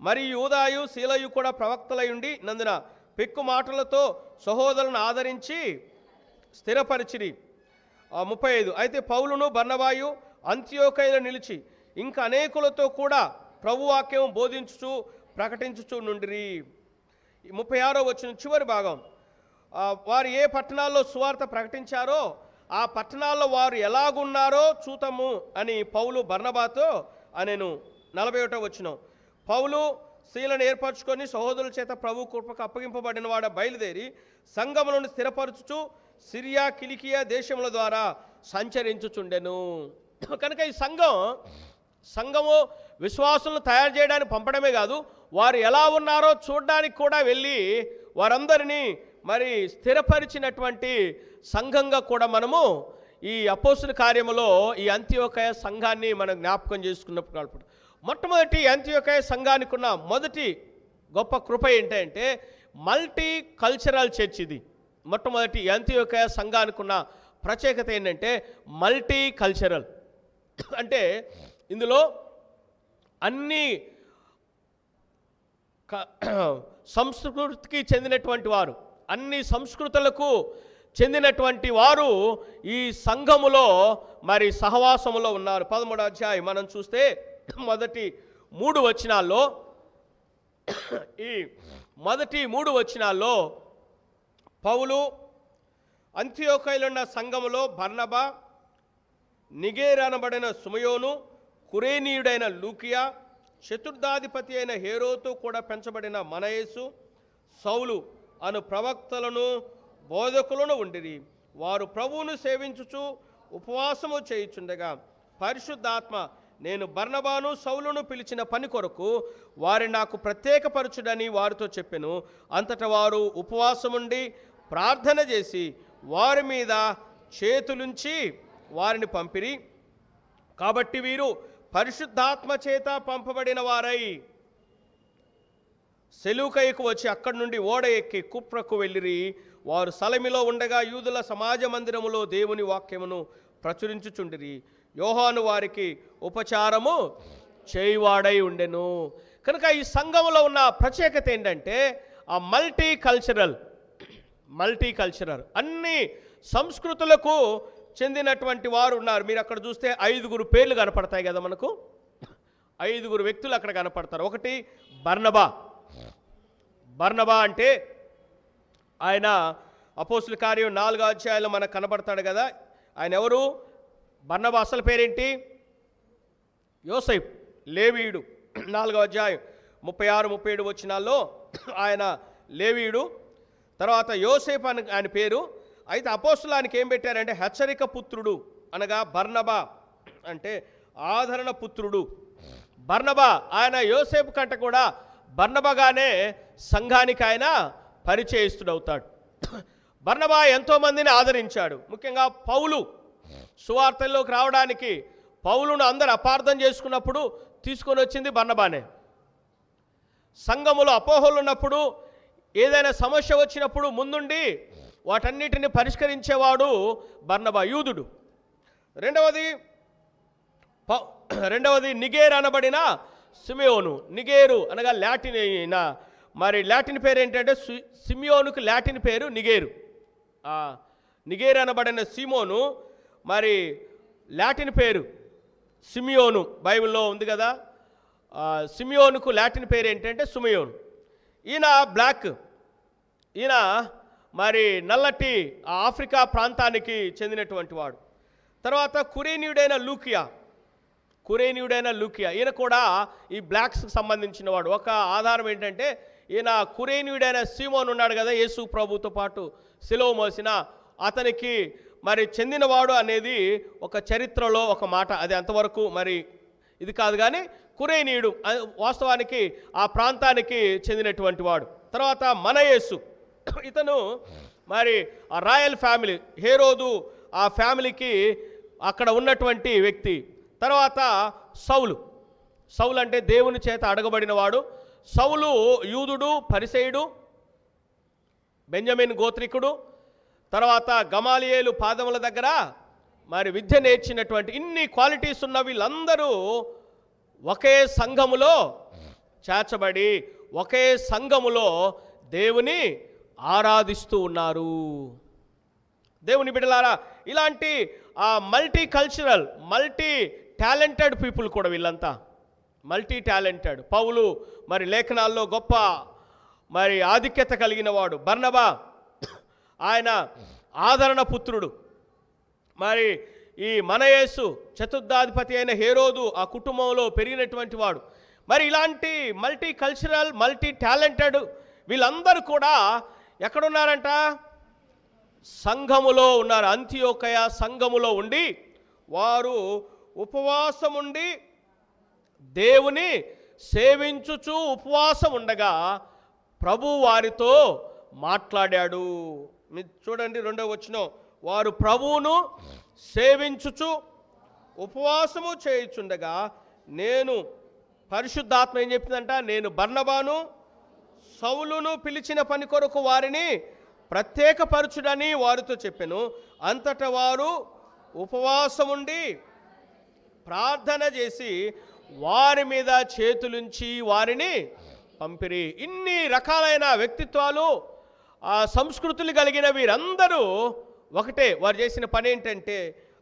మరి యూదాయు శీలయు కూడా ప్రవక్తలై ఉండి నందున పెక్కు మాటలతో సహోదరులను ఆదరించి స్థిరపరిచిరి. 35, అయితే పౌలును బర్నబాయు అంతియోకయలో నిలిచి ఇంకా అనేకులతో కూడా ప్రభువాక్యం బోధించుచు ప్రకటించుచు నుండిరి. 36వ వచనం చివరి భాగం, వారు ఏ పట్టణాల్లో సువార్త ప్రకటించారో ఆ పట్టణాల్లో వారు ఎలాగున్నారో చూతము అని పౌలు బర్నబాతో అనేను. 41వ వచనం, పౌలు శీలను ఏర్పరచుకొని సహోదరుల చేత ప్రభు కృపకు అప్పగింపబడిన వాడ బయలుదేరి సంఘములను స్థిరపరచుచు సిరియా, కిలికియా దేశముల ద్వారా సంచరించుచుండెను. కనుక ఈ సంఘము విశ్వాసులను తయారు చేయడానికి పంపడమే కాదు, వారు ఎలా ఉన్నారో చూడడానికి కూడా వెళ్ళి వారందరినీ మరి స్థిరపరిచినటువంటి సంఘంగా కూడా మనము ఈ అపోస్తల కార్యములో ఈ అంతియోకయ సంఘాన్ని మనం జ్ఞాపకం చేసుకున్నప్పుడు మొట్టమొదటి అంతియోకయ సంఘానికి ఉన్న మొదటి గొప్ప కృప ఏంటంటే మల్టీ కల్చరల్ చర్చ్. ఇది మొట్టమొదటి అంతియోకయ సంఘానికి ఉన్న ప్రత్యేకత ఏంటంటే మల్టీ కల్చరల్. అంటే ఇందులో అన్ని సంస్కృతికి చెందినటువంటి వారు, అన్ని సంస్కృతులకు చెందినటువంటి వారు ఈ సంఘములో మరి సహవాసములో ఉన్నారు. 13వ అధ్యాయం మనం చూస్తే మొదటి 3 వచనాల్లో ఈ మొదటి 3 వచనాల్లో పౌలు అంతియోకయలో ఉన్న సంఘములో బర్నబా, నిగేర్ అనబడిన సుమయోను, కురేనీయుడైన లూకియా, చతుర్థాధిపతి అయిన హేరోతో కూడా పెంచబడిన మనయేసు, సౌలు అను ప్రవక్తలను బోధకులను ఉండిరి. వారు ప్రభువును సేవించుచు ఉపవాసము చేయుచుండగా పరిశుద్ధాత్మ నేను బర్నబాను సౌలును పిలిచిన పని కొరకు వారి నాకు ప్రత్యేకపరచుడని వారితో చెప్పెను. అంతటా వారు ఉపవాసముండి ప్రార్థన చేసి వారి మీద చేతులుంచి వారిని పంపిరి. కాబట్టి వీరు పరిశుద్ధాత్మ చేత పంపబడిన వారై సెలూకయకు వచ్చి అక్కడి నుండి ఓడ ఎక్కి కుప్రకు వెళ్ళిరి. వారు సలమిలో ఉండగా యూదుల సమాజ మందిరములో దేవుని వాక్యమును ప్రచురించుచుండిరి. యోహాను వారికి ఉపచారము చేయువాడై ఉండెను. కనుక ఈ సంఘములో ఉన్న ప్రత్యేకత ఏంటంటే ఆ మల్టీ కల్చరల్ అన్ని సంస్కృతులకు చెందినటువంటి వారు ఉన్నారు. మీరు అక్కడ చూస్తే 5 పేర్లు కనపడతాయి కదా, మనకు 5 వ్యక్తులు అక్కడ కనపడతారు. ఒకటి బర్నబా అంటే ఆయన అపోస్తుల కార్యం 4వ అధ్యాయంలో మనకు కనబడతాడు కదా. ఆయన ఎవరు? బర్నబా అసలు పేరేంటి? యోసేపు, లేవీయుడు. 4వ అధ్యాయం 36-37 వచనాల్లో ఆయన లేవీయుడు. తర్వాత యోసేపు అని ఆయన పేరు. అయితే అపోస్తులానికి ఏం పెట్టారంటే హెచ్చరిక పుత్రుడు, అనగా బర్నబా అంటే ఆదరణ పుత్రుడు. బర్నబా ఆయన యోసేపు కంటే కూడా బర్నబాగానే సంఘానికి ఆయన పరిచయస్తుడవుతాడు. బర్నబా ఎంతోమందిని ఆదరించాడు. ముఖ్యంగా పౌలు సువార్తల్లోకి రావడానికి పౌలును అందరు అపార్థం చేసుకున్నప్పుడు తీసుకొని వచ్చింది బర్నబానే. సంఘములో అపోహలు ఉన్నప్పుడు ఏదైనా సమస్య వచ్చినప్పుడు ముందుండి వాటన్నిటిని పరిష్కరించేవాడు బర్నబా, యూదుడు. రెండవది నిగేర్ అనబడిన సిమియోను. నిగేరు అనగా లాటిన్ పేరు ఏంటంటే సిమియోనుకు లాటిన్ పేరు నిగేరు. నిగేరు అనబడిన సిమోను మరి లాటిన్ పేరు సిమియోను బైబిల్లో ఉంది కదా. సిమియోనుకు లాటిన్ పేరు ఏంటంటే సుమియోను. ఈయన బ్లాక్, ఈయన మరి నల్లటి ఆఫ్రికా ప్రాంతానికి చెందినటువంటి వాడు. తర్వాత కురేనీయుడైన లూకియా ఈయన కూడా ఈ బ్లాక్స్కి సంబంధించిన వాడు. ఒక ఆధారం ఏంటంటే ఈయన కురేనీయుడైన సీమోన్ ఉన్నాడు కదా, యేసు ప్రభుతో పాటు సిలువ మోసిన అతనికి మరి చెందినవాడు అనేది ఒక చరిత్రలో ఒక మాట. అది అంతవరకు మరి ఇది కాదు, కానీ కురేనీయుడు వాస్తవానికి ఆ ప్రాంతానికి చెందినటువంటి వాడు. తర్వాత మన యేసు, ఇతను మరి ఆ రాయల్ ఫ్యామిలీ, హేరోదు ఆ ఫ్యామిలీకి అక్కడ ఉన్నటువంటి వ్యక్తి. తర్వాత సౌలు అంటే దేవుని చేత అడగబడిన వాడు. సౌలు యూదుడు, పరిసయుడు, బెంజమిన్ గోత్రికుడు. తర్వాత గమాలియేలు పాదముల దగ్గర మరి విద్య నేర్చినటువంటి ఇన్ని క్వాలిటీస్ ఉన్న వీళ్ళందరూ ఒకే సంఘములో చేర్చబడి ఒకే సంఘములో దేవుని ఆరాధిస్తూ ఉన్నారు. దేవుని బిడ్డలారా, ఇలాంటి multi cultural, multi talented people కూడా వీళ్ళంతా మల్టీ టాలెంటెడ్. పౌలు మరి లేఖనాల్లో గొప్ప మరి ఆధిక్యత కలిగిన వాడు. బర్నబా ఆయన ఆదరణ పుత్రుడు. మరి ఈ మన యేసు చతుర్థాధిపతి అయిన హేరోదు ఆ కుటుంబంలో పెరిగినటువంటి వాడు. మరి ఇలాంటి మల్టీ కల్చరల్, మల్టీ టాలెంటెడ్ వీళ్ళందరూ కూడా ఎక్కడున్నారంట? సంఘములో ఉన్నారు. అంతియోకయ సంఘములో ఉండి వారు ఉపవాసం ఉండి దేవుని సేవించుచు ఉపవాసం ఉండగా ప్రభు వారితో మాట్లాడాడు. మీరు చూడండి 2వ వచనం, వారు ప్రభువును సేవించుచు ఉపవాసము చేయుచుండగా నేను, పరిశుద్ధాత్మ ఏం చెప్పిందంట, నేను బర్నబాను సౌలును పిలిచిన పని కొరకు వారిని ప్రత్యేకపరచుడని వారితో చెప్పాను. అంతటా వారు ఉపవాసముండి ప్రార్థన చేసి వారి మీద చేతులుంచి వారిని పంపిరి. ఇన్ని రకాలైన వ్యక్తిత్వాలు, ఆ సంస్కృతులు కలిగిన వీరందరూ ఒకటే. వారు చేసిన పని ఏంటంటే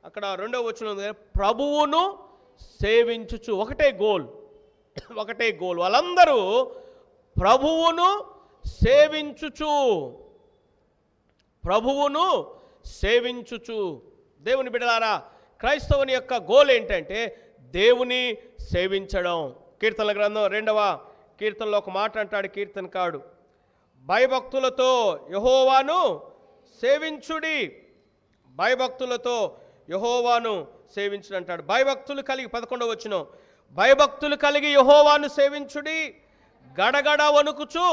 అక్కడ 2వ వచనం ప్రభువును సేవించుచు, ఒకటే గోల్. వాళ్ళందరూ ప్రభువును సేవించుచు. దేవుని బిడ్డలారా, క్రైస్తవుని యొక్క గోల్ ఏంటంటే దేవుని సేవించడం. కీర్తనల గ్రంథం 2వ కీర్తనలో ఒక మాట అంటాడు కీర్తనకారుడు, భయభక్తులతో యెహోవాను సేవించుడి. భయభక్తులతో యెహోవాను సేవించుడి అంటాడు. భయభక్తులు కలిగి 11వ వచనం, భయభక్తులు కలిగి యెహోవాను సేవించుడి, గడగడ వణుకుచు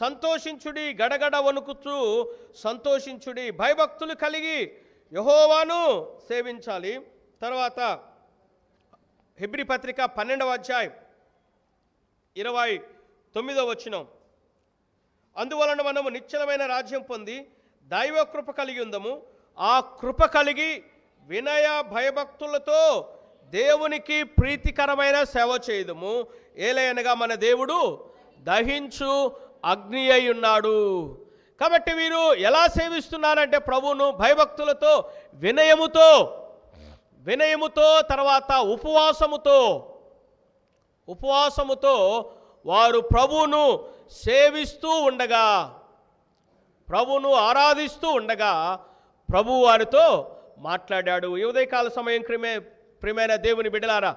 సంతోషించుడి. గడగడ వణుకుచు సంతోషించుడి. భయభక్తులు కలిగి యెహోవాను సేవించాలి. తర్వాత హెబ్రీ పత్రిక 12వ అధ్యాయం 29వ వచనం, అందువలన మనము నిశ్చలమైన రాజ్యం పొంది దైవ కృప కలిగి ఉందము. ఆ కృప కలిగి వినయ భయభక్తులతో దేవునికి ప్రీతికరమైన సేవ చేయదము. ఏలయనగా మన దేవుడు దహించు అగ్ని అయి ఉన్నాడు. కాబట్టి వీరు ఎలా సేవిస్తున్నారంటే ప్రభువును భయభక్తులతో, వినయముతో, తర్వాత ఉపవాసముతో వారు ప్రభువును సేవిస్తూ ఉండగా, ప్రభువును ఆరాధిస్తూ ఉండగా ప్రభువు వారితో మాట్లాడాడు. ఈ ఉదయకాల సమయం ప్రియమైన దేవుని బిడ్డలారా,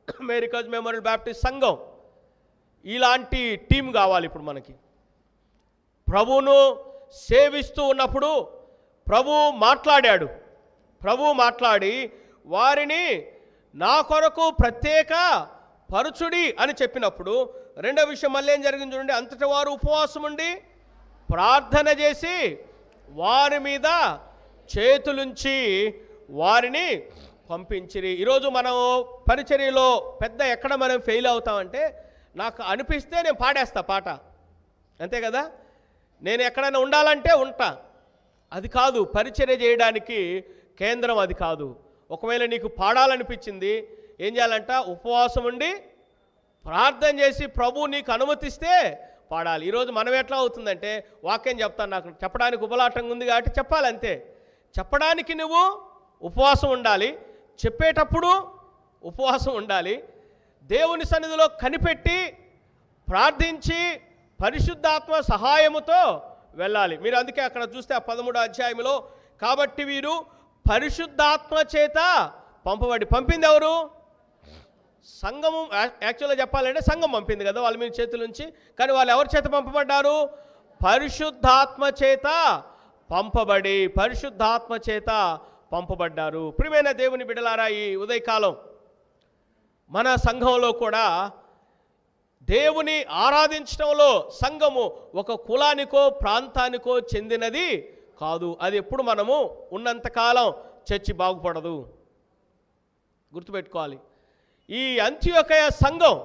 అమెరికాజ్ మెమోరియల్ బ్యాప్టిస్ట్ సంఘం ఇలాంటి టీం కావాలి. ఇప్పుడు మనకి ప్రభువును సేవిస్తూ ఉన్నప్పుడు ప్రభువు మాట్లాడి వారిని నా కొరకు ప్రత్యేక పరుచుడి అని చెప్పినప్పుడు రెండో విషయం మళ్ళీ ఏం జరిగింది చూడండి. అంతటి వారు ఉపవాసం ఉండి ప్రార్థన చేసి వారి మీద చేతులుంచి వారిని పంపించిరి. ఈరోజు మనం పరిచర్యలో ఎక్కడ మనం ఫెయిల్ అవుతామంటే, నాకు అనిపిస్తే నేను పాడేస్తా పాట, అంతే కదా. నేను ఎక్కడైనా ఉండాలంటే ఉంటా, అది కాదు పరిచర్య చేయడానికి కేంద్రం, అది కాదు. ఒకవేళ నీకు పాడాలనిపించింది ఏం చేయాలంట, ఉపవాసం ఉండి ప్రార్థన చేసి ప్రభు నీకు అనుమతిస్తే పాడాలి. ఈరోజు మనం ఎట్లా అవుతుందంటే, వాక్యం చెప్తాను, నాకు చెప్పడానికి ఉపలాటంగా ఉంది కాబట్టి చెప్పాలంతే. చెప్పడానికి నువ్వు ఉపవాసం ఉండాలి, చెప్పేటప్పుడు ఉపవాసం ఉండాలి, దేవుని సన్నిధిలో కనిపెట్టి ప్రార్థించి పరిశుద్ధాత్మ సహాయముతో వెళ్ళాలి. మీరు అందుకే అక్కడ చూస్తే ఆ 13వ అధ్యాయంలో, కాబట్టి వీరు పరిశుద్ధాత్మ చేత పంపింది ఎవరు? సంఘము. యాక్చువల్గా చెప్పాలంటే సంఘం పంపింది కదా వాళ్ళ మీద చేతుల నుంచి. కానీ వాళ్ళు ఎవరి చేత పంపబడ్డారు? పరిశుద్ధాత్మ చేత పంపబడ్డారు. ప్రియమైన దేవుని బిడ్డలారా, ఈ ఉదయకాలం మన సంఘంలో కూడా దేవుని ఆరాధించడంలో సంఘము ఒక కులానికో ప్రాంతానికో చెందినది కాదు. అది ఎప్పుడు మనము ఉన్నంతకాలం చర్చి బాగుపడదు, గుర్తుపెట్టుకోవాలి. ఈ అంత్యోకయ సంఘం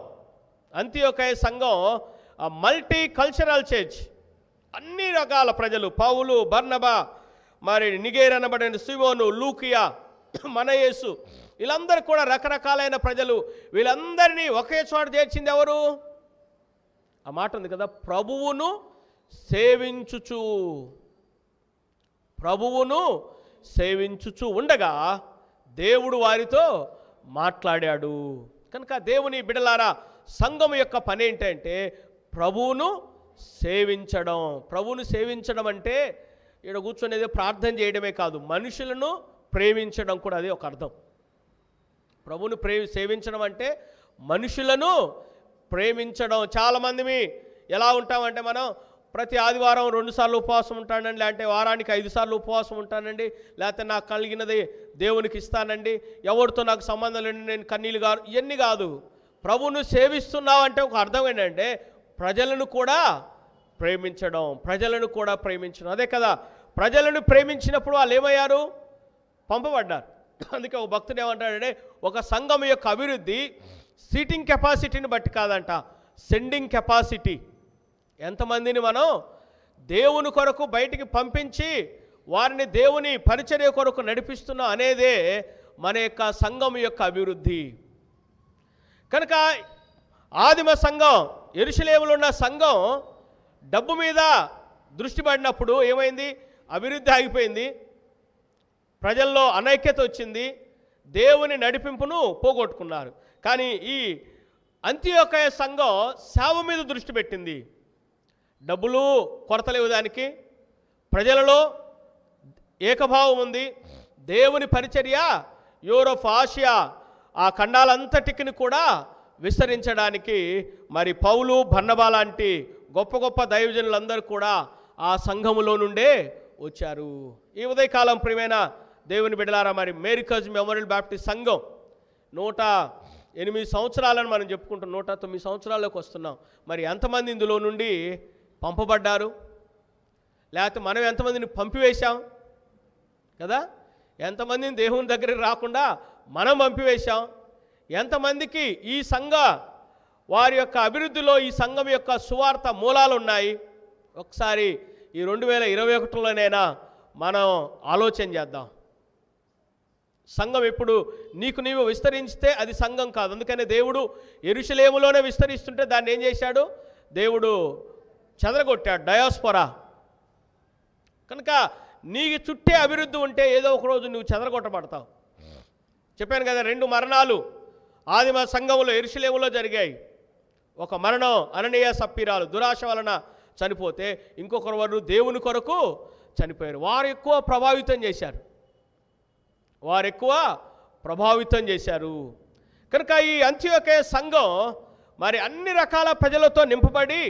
మల్టీ కల్చరల్ చర్చ్. అన్ని రకాల ప్రజలు, పౌలు, బర్నబా, మరి నిగేర్ అనబడిన సిమోను, లూకియా, మనయేసు, వీళ్ళందరూ కూడా రకరకాలైన ప్రజలు. వీళ్ళందరినీ ఒకే చోట చేర్చింది ఎవరు? ఆ మాట ఉంది కదా, ప్రభువును సేవించుచు ఉండగా దేవుడు వారితో మాట్లాడాడు. కనుక దేవుని బిడలారా, సంఘం యొక్క పని ఏంటంటే ప్రభువును సేవించడం అంటే ఇక్కడ కూర్చొనేది ప్రార్థన చేయడమే కాదు, మనుషులను ప్రేమించడం కూడా అది ఒక అర్థం. ప్రభువును సేవించడం అంటే మనుషులను ప్రేమించడం. చాలామంది ఎలా ఉంటామంటే, మనం ప్రతి ఆదివారం 2 సార్లు ఉపవాసం ఉంటానండి, లేదంటే వారానికి 5 సార్లు ఉపవాసం ఉంటానండి, లేకపోతే నాకు కలిగినది దేవునికి ఇస్తానండి, ఎవరితో నాకు సంబంధం లేని నేను కన్నీళ్ళు కాదు, ఇవన్నీ కాదు. ప్రభువును సేవిస్తున్నావు అంటే ఒక అర్థం ఏంటంటే ప్రజలను కూడా ప్రేమించడం. అదే కదా, ప్రజలను ప్రేమించినప్పుడు వాళ్ళు ఏమయ్యారు? పంపబడ్డారు. అందుకే ఒక భక్తుడు ఏమంటాడంటే, ఒక సంఘం యొక్క అభివృద్ధి సీటింగ్ కెపాసిటీని బట్టి కాదంట, సెండింగ్ కెపాసిటీ. ఎంతమందిని మనం దేవుని కొరకు బయటికి పంపించి వారిని దేవుని పరిచర్య కొరకు నడిపిస్తున్నాం అనేదే మన యొక్క సంఘం యొక్క అభివృద్ధి. కనుక ఆదిమ సంఘం, యెరూషలేములో ఉన్న సంఘం డబ్బు మీద దృష్టి పడినప్పుడు ఏమైంది? అభివృద్ధి ఆగిపోయింది, ప్రజల్లో అనైక్యత వచ్చింది, దేవుని నడిపింపును పోగొట్టుకున్నారు. కానీ ఈ అంత్యోకయ సంఘం సేవ మీద దృష్టి పెట్టింది. డబ్బులు కొరత లేవు దానికి, ప్రజలలో ఏకభావం ఉంది. దేవుని పరిచర్య యూరోప్, ఆసియా, ఆ ఖండాలంతటికి కూడా విస్తరించడానికి మరి పౌలు, బర్నబా లాంటి గొప్ప గొప్ప దైవజనులందరూ కూడా ఆ సంఘములో నుండే వచ్చారు. ఈ ఉదయకాలం ప్రియమైన దేవుని బిడ్డలారా, మరి మేరీకజ్ మెమోరియల్ బ్యాప్టిస్ట్ సంఘం 108 సంవత్సరాలను మనం చెప్పుకుంటాం. 109 సంవత్సరాల్లోకి వస్తున్నాం. మరి ఎంతమంది ఇందులో నుండి పంపబడ్డారు, లేకపోతే మనం ఎంతమందిని పంపివేశాం కదా? ఎంతమందిని దేవుని దగ్గరికి రాకుండా మనం పంపివేశాం? ఎంతమందికి ఈ సంఘ వారి యొక్క అభివృద్ధిలో ఈ సంఘం యొక్క సువార్త మూలాలు ఉన్నాయి? ఒకసారి ఈ 2021లోనైనా మనం ఆలోచన చేద్దాం. సంఘం ఎప్పుడు నీకు నీవు విస్తరించితే అది సంఘం కాదు. అందుకనే దేవుడు యెరూషలేములోనే విస్తరిస్తుంటే దాన్ని ఏం చేశాడు? దేవుడు చెదరగొట్టాడు, డయాస్పోరా. కనుక నీ చుట్టే అభివృద్ధి ఉంటే ఏదో ఒక రోజు నువ్వు చెదరగొట్టబడతావు. చెప్పాను కదా, 2 మరణాలు ఆదిమ సంఘంలో యెరూషలేములో జరిగాయి. ఒక మరణం అననీయ సప్పీరాలు దురాశ వలన చనిపోతే, ఇంకొకరు వారు దేవుని కొరకు చనిపోయారు. వారు ఎక్కువ ప్రభావితం చేశారు. కనుక ఈ అంత్యోకే సంఘం మరి అన్ని రకాల ప్రజలతో నింపబడి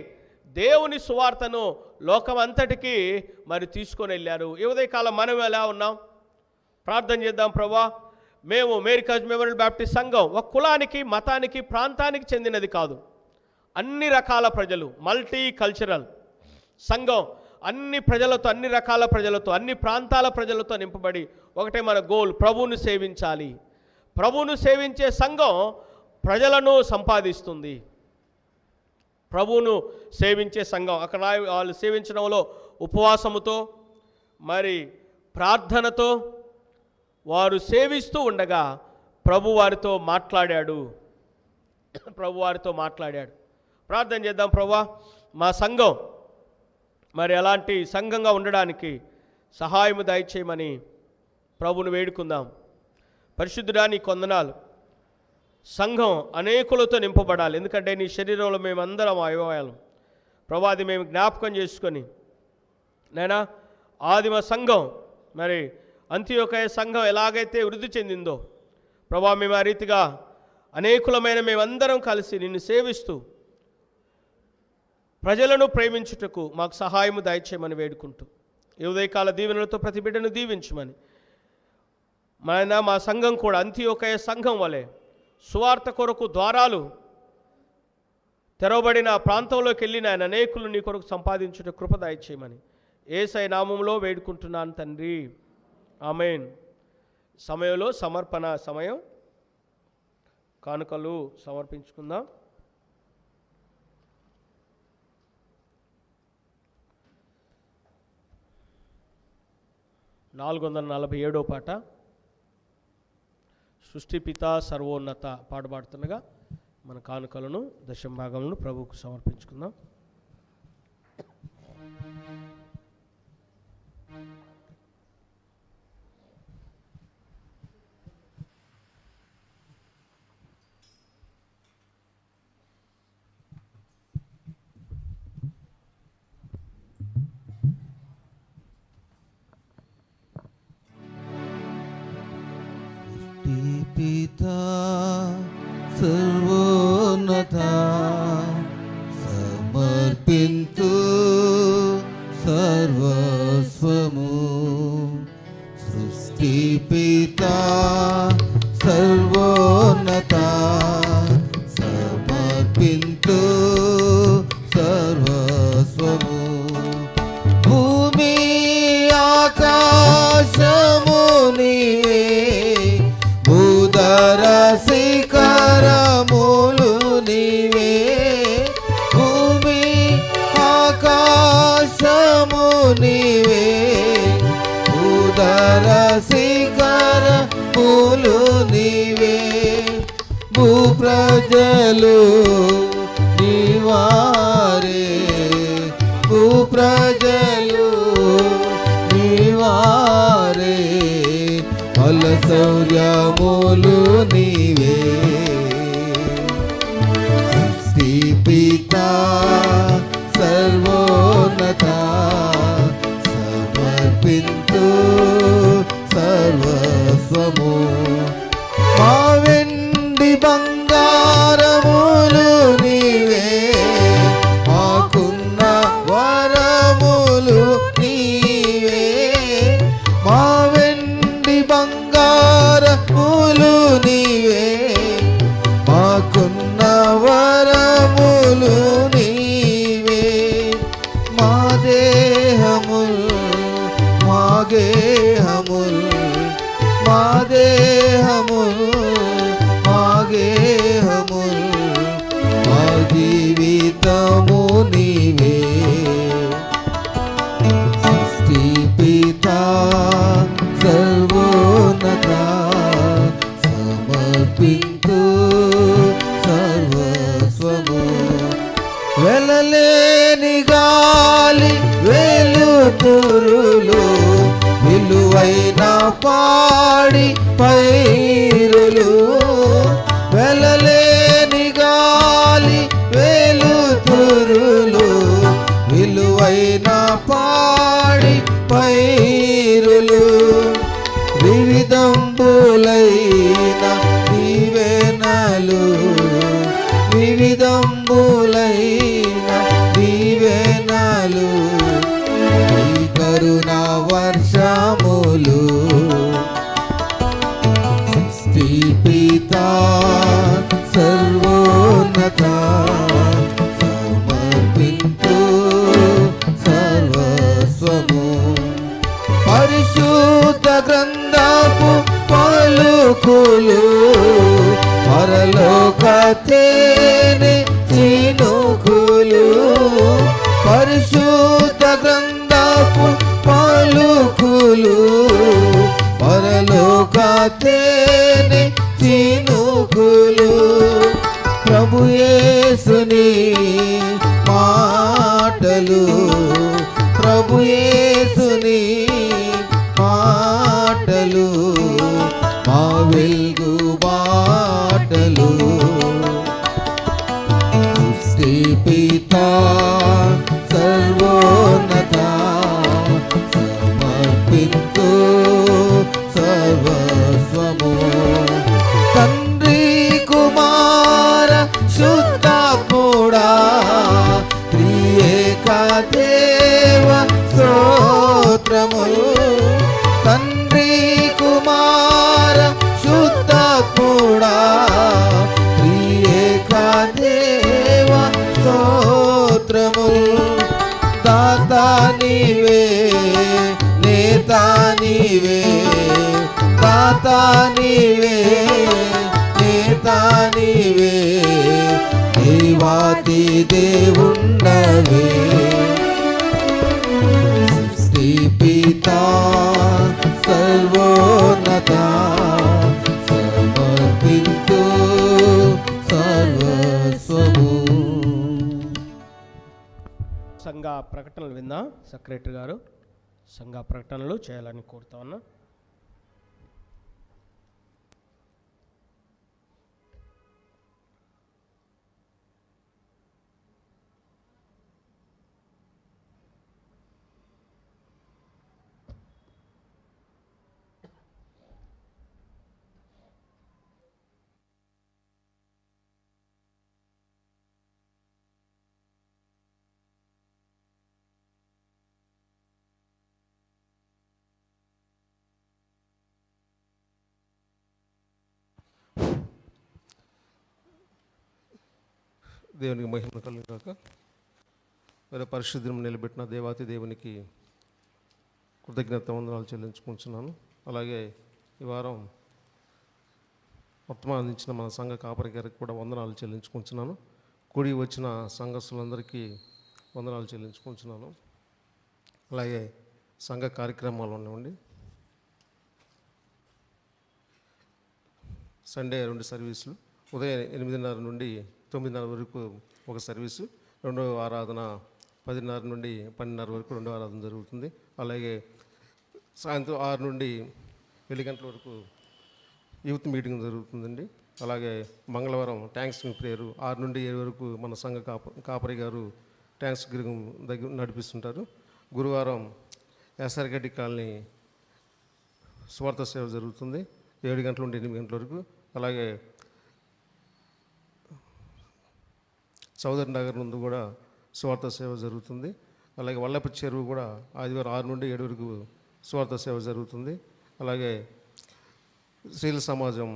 దేవుని సువార్తను లోకం అంతటికి మరి తీసుకొని వెళ్ళారు. ఈ ఉదయకాలం మనం ఎలా ఉన్నాం? ప్రార్థన చేద్దాం. ప్రభువా, మేము మేరీకజ్ మెమోరియల్ బ్యాప్టిస్ట్ సంఘం ఒక కులానికి, మతానికి, ప్రాంతానికి చెందినది కాదు. అన్ని రకాల ప్రజలు, మల్టీ కల్చరల్ సంఘం, అన్ని ప్రజలతో, అన్ని రకాల ప్రజలతో, అన్ని ప్రాంతాల ప్రజలతో నింపబడి ఒకటే మన గోల్, ప్రభువును సేవించాలి. ప్రభువును సేవించే సంఘం ప్రజలను సంపాదిస్తుంది. ప్రభువును సేవించే సంఘం అక్కడ వాళ్ళు సేవించడంలో ఉపవాసముతో మరి ప్రార్థనతో వారు సేవిస్తూ ఉండగా ప్రభు వారితో మాట్లాడాడు. ప్రార్థన చేద్దాం. ప్రభువా, మా సంఘం మరి అలాంటి సంఘంగా ఉండడానికి సహాయము దయచేయమని ప్రభువును వేడుకుందాం. పరిశుద్ధుడా, నీ కొందనాలు. సంఘం అనేకులతో నింపబడాలి. ఎందుకంటే నీ శరీరంలో మేమందరం అవయవాలు. ప్రభు, అది మేము జ్ఞాపకం చేసుకొని నైనా ఆదిమ సంఘం మరి అంత్యోకయ సంఘం ఎలాగైతే వృద్ధి చెందిందో ప్రభు, మేము ఆ రీతిగా అనేకులమైన మేమందరం కలిసి నిన్ను సేవిస్తూ ప్రజలను ప్రేమించుటకు మాకు సహాయము దయచేయమని వేడుకుంటూ ఈ ఉదయకాల దీవెనలతో ప్రతి బిడ్డను దీవించమని, మా సంఘం కూడా అంత్యోకయ సంఘం వలె సువార్త కొరకు ద్వారాలు తెరవబడిన ప్రాంతంలోకి వెళ్ళిన ఆయన అనేకులు నీ కొరకు సంపాదించుట కృప దయచేయమని యేసయ్య నామములో వేడుకుంటున్నాను తండ్రి, ఆమేన్. సమయంలో సమర్పణ సమయం, కానుకలు సమర్పించుకుందాం. 447వ పాట సృష్టిపిత సర్వోన్నత పాడబడుతుండగా మన కానుకలను దశంభాగములను ప్రభువుకు సమర్పించుకుందాం. పితా సర్వోన్నత సమర్పింతు సర్వస్వము. సృష్టి పితా సర్వోన్నత సమర్పింతు సర్వస్వము. భూమి ఆకాశము నీవే, భూధర శిఖరములు నీవే. భూమి ఆకాశము నీవే, భూధర శిఖరములు నీవే. భూప్రజలు నీవారే, భూప్రజలు నీవారే. ఫల శౌర్యములు నీవే. సృష్టి పితా సర్వోన్నత సమర్పింతు సర్వస్వము. మా వెండి బంగారములు నీవే, మాకున్న మా దేహముల్ మా గేహముల్ మా జీవితము నీవే సృష్టి పిత సర్వోన్నత సమర్పింతు సర్వస్వము వెలలేని గాలి వెలుతురులు విలువైన పాడి పైరులు వెలలేని గాలి వెలుతురులు విలువైన పాడి పైరులు వివిధంబులైన దీవెనలు వివిధంబులైన దీవెనలు ఈ కరుణ వర్షములు సృష్టి పిత సర్వోన్నత సమర్పింతు సర్వస్వము పరిశుద్ధ గ్రంథపు పలుకులు పరలోక తేనె చినుకులు పరిశుద్ధ గ్రంథపు పలుకులు పరలోక తేనె చినుకులు ప్రభు యేసుని మాటలు ప్రభు యేసుని మాటలు మా వెలుగు బాటలు సృష్టి పిత సర్వోన్నత సమర్పింతు సర్వస్వము తండ్రి కుమార శుద్ధాత్ముడా త్రియేక దేవ స్తోత్రములు తండ్రి కుమార శుద్ధాత్ముడా త్రియేక దేవ స్తోత్రములు దాతా నీవే నేతా నీవే దాతా నీవే నేతా నీవే దేవాతి దేవుండవే సృష్టి పిత సర్వోన్నత సమర్పింతు సర్వస్వము సంఘ ప్రకటనలు విందాం. సెక్రటరీ గారు సంఘ ప్రకటనలు చేయాలని కోరుతా ఉన్నా. దేవునికి మహిమ కలుగుగాక. మరి పరిశుద్ధిని నిలబెట్టిన దేవాతి దేవునికి కృతజ్ఞత వందనాలు చెల్లించుకుంటున్నాను. అలాగే ఈ వారం వర్తమానం అందించిన మన సంఘ కాపరి గారికి కూడా వందనాలు చెల్లించుకుంటున్నాను. కూడి వచ్చిన సంఘస్థులందరికీ వందనాలు చెల్లించుకుంటున్నాను. అలాగే సంఘ కార్యక్రమాలు ఉన్నాయండి. సండే 2 సర్వీసులు, ఉదయం 8:30 నుండి 9:30 వరకు ఒక సర్వీసు, రెండవ ఆరాధన 10:30 నుండి 12:30 వరకు రెండవ ఆరాధన జరుగుతుంది. అలాగే సాయంత్రం 6 నుండి 7 గంటల వరకు యూత్ మీటింగ్ జరుగుతుందండి. అలాగే మంగళవారం థ్యాంక్స్ గివింగ్ ప్రేయర్ 6 నుండి 7 వరకు మన సంఘ కాపరి గారు థ్యాంక్స్ గివింగ్ దగ్గర నడిపిస్తుంటారు. గురువారం ఎస్ఆర్గడ్డి కాలనీ స్వార్థ సేవ జరుగుతుంది 7 గంటల నుండి 8 గంటల వరకు. అలాగే చౌదరి నగర్ నుండి కూడా స్వార్థ సేవ జరుగుతుంది. అలాగే వల్లప చెరువు కూడా ఆదివారం 6 నుండి 7 వరకు స్వార్థ సేవ జరుగుతుంది. అలాగే శ్రీల సమాజం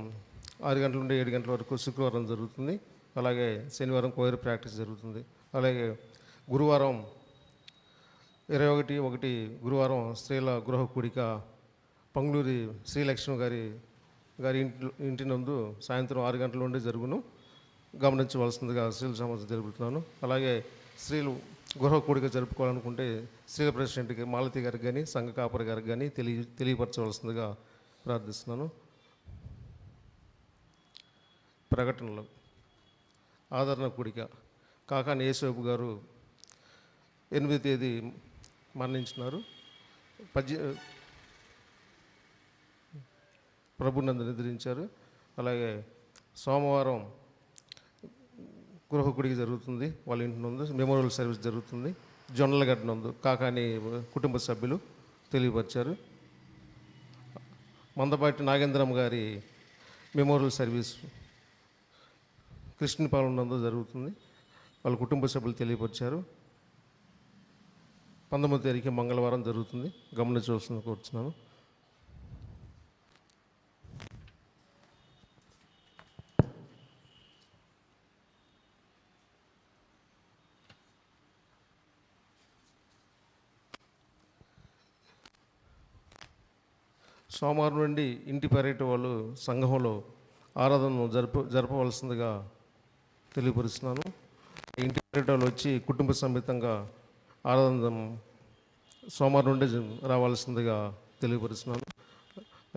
6 గంటల నుండి 7 గంటల వరకు శుక్రవారం జరుగుతుంది. అలాగే శనివారం కోయర్ ప్రాక్టీస్ జరుగుతుంది. అలాగే గురువారం 21 గురువారం స్త్రీల గృహ కూడిక పంగులూరి శ్రీలక్ష్మి గారి ఇంటి నందు సాయంత్రం 6 గంటల నుండి జరుగును, గమనించవలసిందిగా స్త్రీల సమాజం జరుపుతున్నాను. అలాగే స్త్రీలు గృహ కూడిక జరుపుకోవాలనుకుంటే స్త్రీల ప్రెసిడెంట్కి మాలతి గారికి కానీ సంఘ కాపరి గారికి కానీ తెలియపరచవలసిందిగా ప్రార్థిస్తున్నాను. ప్రకటనలు. ఆదరణ కూడిక. కాకాని యేసేపు గారు 8వ తేదీ మరణించినారు. ప్రభునందు నిద్రించారు. అలాగే సోమవారం గృహ కూడిక జరుగుతుంది, వాళ్ళ ఇంటి నందు మెమోరియల్ సర్వీస్ జరుగుతుంది. జొన్నలగడ్డ నందు కాకాని కుటుంబ సభ్యులు తెలియపరిచారు. మందపాటి నాగేంద్రమ్మ గారి మెమోరియల్ సర్వీస్ కృష్ణపాలెం నందు జరుగుతుంది, వాళ్ళ కుటుంబ సభ్యులు తెలియపరిచారు. 19వ తేదీకి మంగళవారం జరుగుతుంది, గమనించవలసింది కోరుతున్నాను. సోమవారం నుండి ఇంటి పర్యటన వాళ్ళు సంఘంలో ఆరాధనను జరపవలసిందిగా తెలియపరుస్తున్నాను. ఇంటి పర్యటనలు వచ్చి కుటుంబ సమేతంగా ఆరాధన సోమవారం నుండి రావాల్సిందిగా తెలియపరుస్తున్నాను.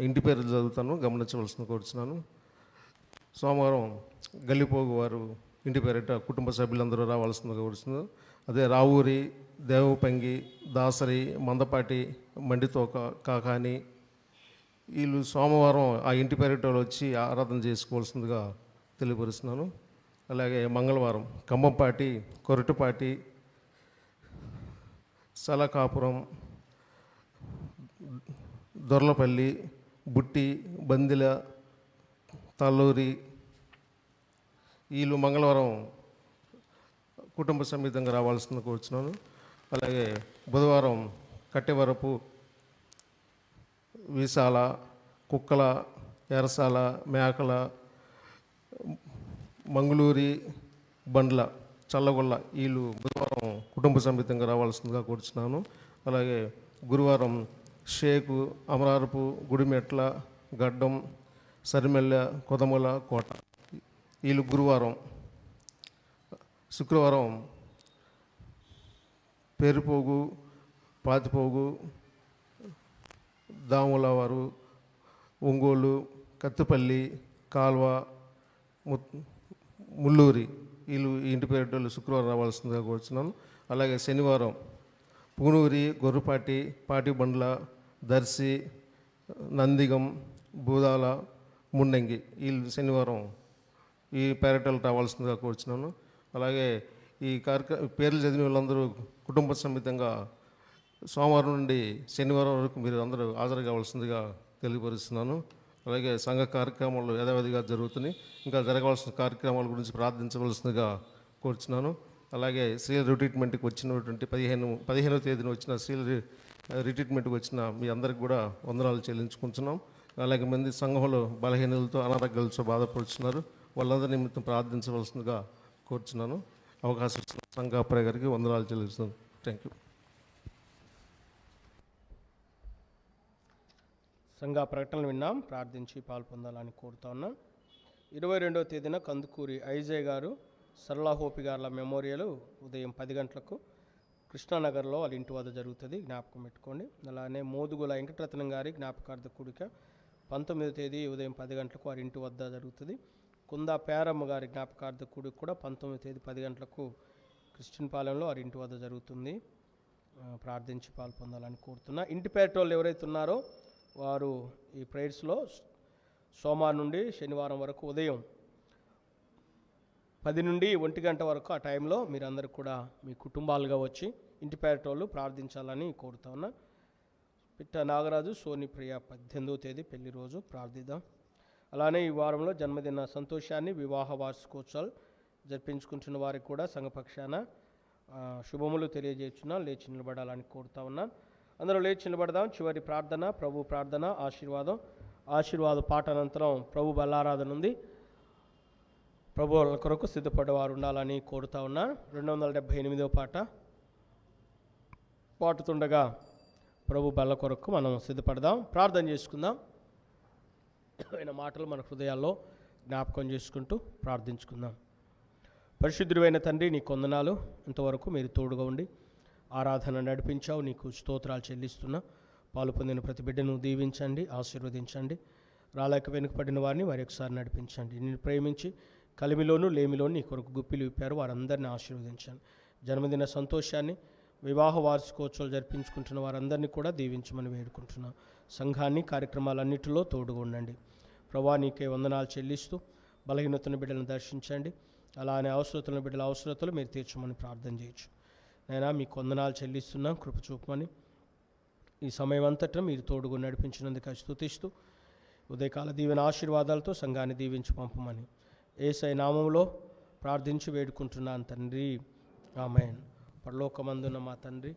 ఇంటి పేరు చదువుతాను, గమనించవలసింది కోరుతున్నాను. సోమవారం గల్లిపోగు వారు ఇంటి పేరిట కుటుంబ సభ్యులందరూ రావాల్సిందిగా కోరుతున్నాను. అదే రావూరి, దేవపంగి, దాసరి, మందపాటి, మండితోక, కాకాని వీళ్ళు సోమవారం ఆ ఇంటి పేరిటలో వచ్చి ఆరాధన చేసుకోవాల్సిందిగా తెలియపరుస్తున్నాను. అలాగే మంగళవారం కంబంపాటి, కొరటుపాటి, సలకాపురం, దొర్లపల్లి, బుట్టి, బందిల, తల్లూరి వీళ్ళు మంగళవారం కుటుంబ సమేతంగా రావాల్సిందిగా కోరుచున్నాను. అలాగే బుధవారం కట్టెవరపు, విశాల, కుక్కల, ఎరసాల, మేకల, మంగళూరి, బండ్ల, చల్లగొల్ల వీళ్ళు బుధవారం కుటుంబ సమేతంగా రావాల్సిందిగా కోరుచున్నాను. అలాగే గురువారం షేకు, అమరారపు, గుడిమెట్ల, గడ్డం, సరిమెల్ల, కొదమల, కోట వీళ్ళు గురువారం. శుక్రవారం పేరుపోగు, పాతిపోగు, దాముల వారు, ఒంగోలు, కత్తిపల్లి, కాల్వ, ముల్లూరి వీళ్ళు ఇంటి పేరు శుక్రవారం రావాల్సిందిగా కోరుచున్నాను. అలాగే శనివారం పూనూరి, గొర్రుపాటి, పాటిబండ్ల, దర్శి, నందిగం, బూదాల, ముండంగి వీళ్ళు శనివారం ఈ పేరటలు రావాల్సిందిగా కోరుచున్నాను. అలాగే ఈ పేర్లు చదివిన వాళ్ళందరూ కుటుంబ సమేతంగా సోమవారం నుండి శనివారం వరకు మీరు అందరూ హాజరు కావాల్సిందిగా తెలియపరుస్తున్నాను. అలాగే సంఘ కార్యక్రమాలు యథావిధిగా జరుగుతున్నాయి. ఇంకా జరగవలసిన కార్యక్రమాల గురించి ప్రార్థించవలసిందిగా కోరుచున్నాను. అలాగే స్త్రీల రిట్రీట్మెంట్కి వచ్చినటువంటి 15వ తేదీన వచ్చిన స్త్రీల రిట్రీట్మెంట్కి వచ్చిన మీ అందరికి కూడా వందనాలు చెల్లించుకుంటున్నాం. అలాగే మంది సంఘంలో బలహీనలతో అనారోగ్యాలతో బాధపడుతున్నారు, వాళ్ళందరి నిమిత్తం ప్రార్థించవలసిందిగా కోరుచున్నాను. అవకాశం ఇచ్చిన సంఘాపరే గారికి వందనాలు చెల్లిస్తున్నాను. Thank you. సంఘ ప్రకటనలు విన్నాం, ప్రార్థించి పాల్పొందాలని కోరుతా ఉన్నాం. 22వ తేదీన కందుకూరి ఐజయ్ గారు, సరళా హోపి గారుల మెమోరియల్ ఉదయం 10 గంటలకు కృష్ణానగర్లో వాళ్ళ ఇంటి వద్ద జరుగుతుంది, జ్ఞాపకం పెట్టుకోండి. అలానే మోదుగుల వెంకటరత్నం గారి జ్ఞాపకార్థ కూడిక 19వ తేదీ ఉదయం 10 గంటలకు వారి ఇంటి వద్ద జరుగుతుంది. కుందా పేరమ్మ గారి జ్ఞాపకార్థ కూడిక కూడా 19వ తేదీ 10 గంటలకు క్రిస్టియన్ పాలెంలో వారి ఇంటి వద్ద జరుగుతుంది. ప్రార్థించి పాల్పొందాలని కోరుతున్నా. ఇంటి పేటోళ్ళు ఎవరైతే ఉన్నారో వారు ఈ ప్రేయర్స్లో సోమవారం నుండి శనివారం వరకు ఉదయం 10 నుండి 1 గంట వరకు ఆ టైంలో మీరందరూ కూడా మీ కుటుంబాలుగా వచ్చి ఇంటి పేటోళ్ళు ప్రార్థించాలని కోరుతా ఉన్నా. పిట్ట నాగరాజు, సోని ప్రియ 18వ తేదీ పెళ్లి రోజు ప్రార్థిద్దాం. అలానే ఈ వారంలో జన్మదిన సంతోషాన్ని, వివాహ వార్షికోత్సవాలు జరిపించుకుంటున్న వారికి కూడా సంఘపక్షాన శుభములు తెలియజేస్తున్నా, లేచి నిలబడాలని కోరుతా ఉన్నాను. అందరూ లేచి నిలబడదాం. చివరి ప్రార్థన, ప్రభు ప్రార్థన, ఆశీర్వాద పాట అనంతరం ప్రభు బల్లారాధన ఉంది. ప్రభు వాళ్ళ కొరకు సిద్ధపడేవారు ఉండాలని కోరుతా ఉన్నా. 278వ పాట పాటుతుండగా ప్రభు బల్ల కొరకు మనం సిద్ధపడదాం, ప్రార్థన చేసుకుందాం. ఆయన మాటలు మన హృదయాల్లో జ్ఞాపకం చేసుకుంటూ ప్రార్థించుకుందాం. పరిశుద్ధుడైన తండ్రి, నీ కొందనాలు. ఇంతవరకు మీరు తోడుగా ఉండి ఆరాధన నడిపించావు, నీకు స్తోత్రాలు చెల్లిస్తున్నా. పాలు పొందిన ప్రతి బిడ్డను దీవించండి, ఆశీర్వదించండి. రాలేక వెనుకపడిన వారిని వారి ఒకసారి నడిపించండి. నిన్ను ప్రేమించి కలిమిలోను లేమిలోను నీ కొరకు గుప్పిలు విప్పారు, వారందరినీ ఆశీర్వదించండి. జన్మదిన సంతోషాన్ని, వివాహ వార్షికోత్సవాలు జరిపించుకుంటున్న వారందరినీ కూడా దీవించమని వేడుకుంటున్నాం. సంఘాన్ని, కార్యక్రమాలన్నిటిలో తోడుగా ఉండండి. ప్రభా, నీకే వందనాలు చెల్లిస్తూ బలహీనతను బిడ్డలను దర్శించండి. అలానే అవసరతలను బిడ్డల అవసరతలు మీరు తీర్చమని ప్రార్థన చేయొచ్చు. నైనా మీకు వందనాలు చెల్లిస్తున్నాం, కృప చూపమని. ఈ సమయం అంతటా మీరు తోడుగా నడిపించినందుకు స్తుతిస్తూ ఉదయకాల దీవెన ఆశీర్వాదాలతో సంఘాన్ని దీవించి పంపమని యేసయ్య నామములో ప్రార్థించి వేడుకుంటున్నాను తండ్రి, ఆమేన్. పరలోకమందున్న మా తండ్రి,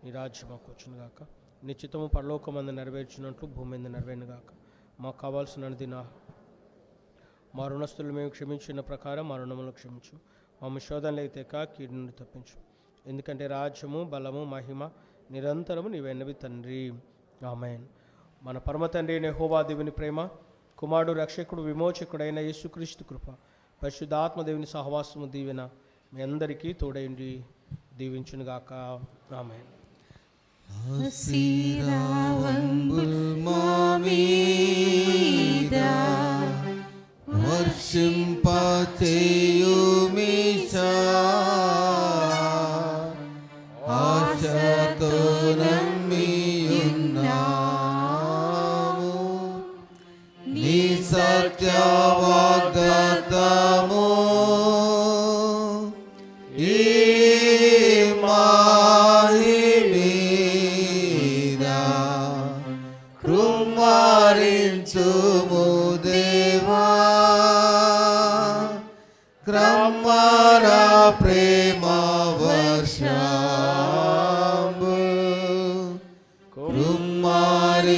నీ రాజ్యం మాకు వచ్చునుగాక, నిశ్చితము పరలోకమందు నెరవేర్చినట్లు భూమి మీద నెరవేరునుగాక. మాకు కావాల్సినది మా రుణస్తులు మేము క్షమించిన ప్రకారం మా రుణములను క్షమించు. మా శోధనలు అయితే కీడు నుండి తప్పించు. ఎందుకంటే రాజ్యము, బలము, మహిమ నిరంతరము నీవెన్నవి తండ్రి, ఆమేన్. మన పరమ తండ్రి యెహోవా దేవుని ప్రేమ, కుమారుడు రక్షకుడు విమోచకుడైన యేసుక్రీస్తు కృప, పరిశుద్ధాత్మ దేవుని సహవాసము దీవెన మీ అందరికీ తోడైండి దీవించునుగాక, ఆమేన్. వర్షింపచేయుమిషా ఆశతో నమ్మియున్నాము, నీ సత్య వాగ్దానము ఈ మాహి మీద కృమ్మరించుము దేవా, క్రమర ప్రేమ వర్షంబు కృమ్మరించుము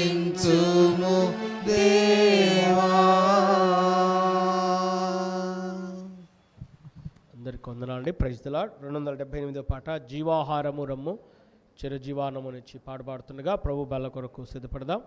దేవా. అందరికీ వందనాలండి. Praise the lord. 278వ పాట జీవాహారము రమ్ము చిరజీవానము నుంచి పాడబడుతుండగా ప్రభు బల్ల కొరకు సిద్ధపడదాం.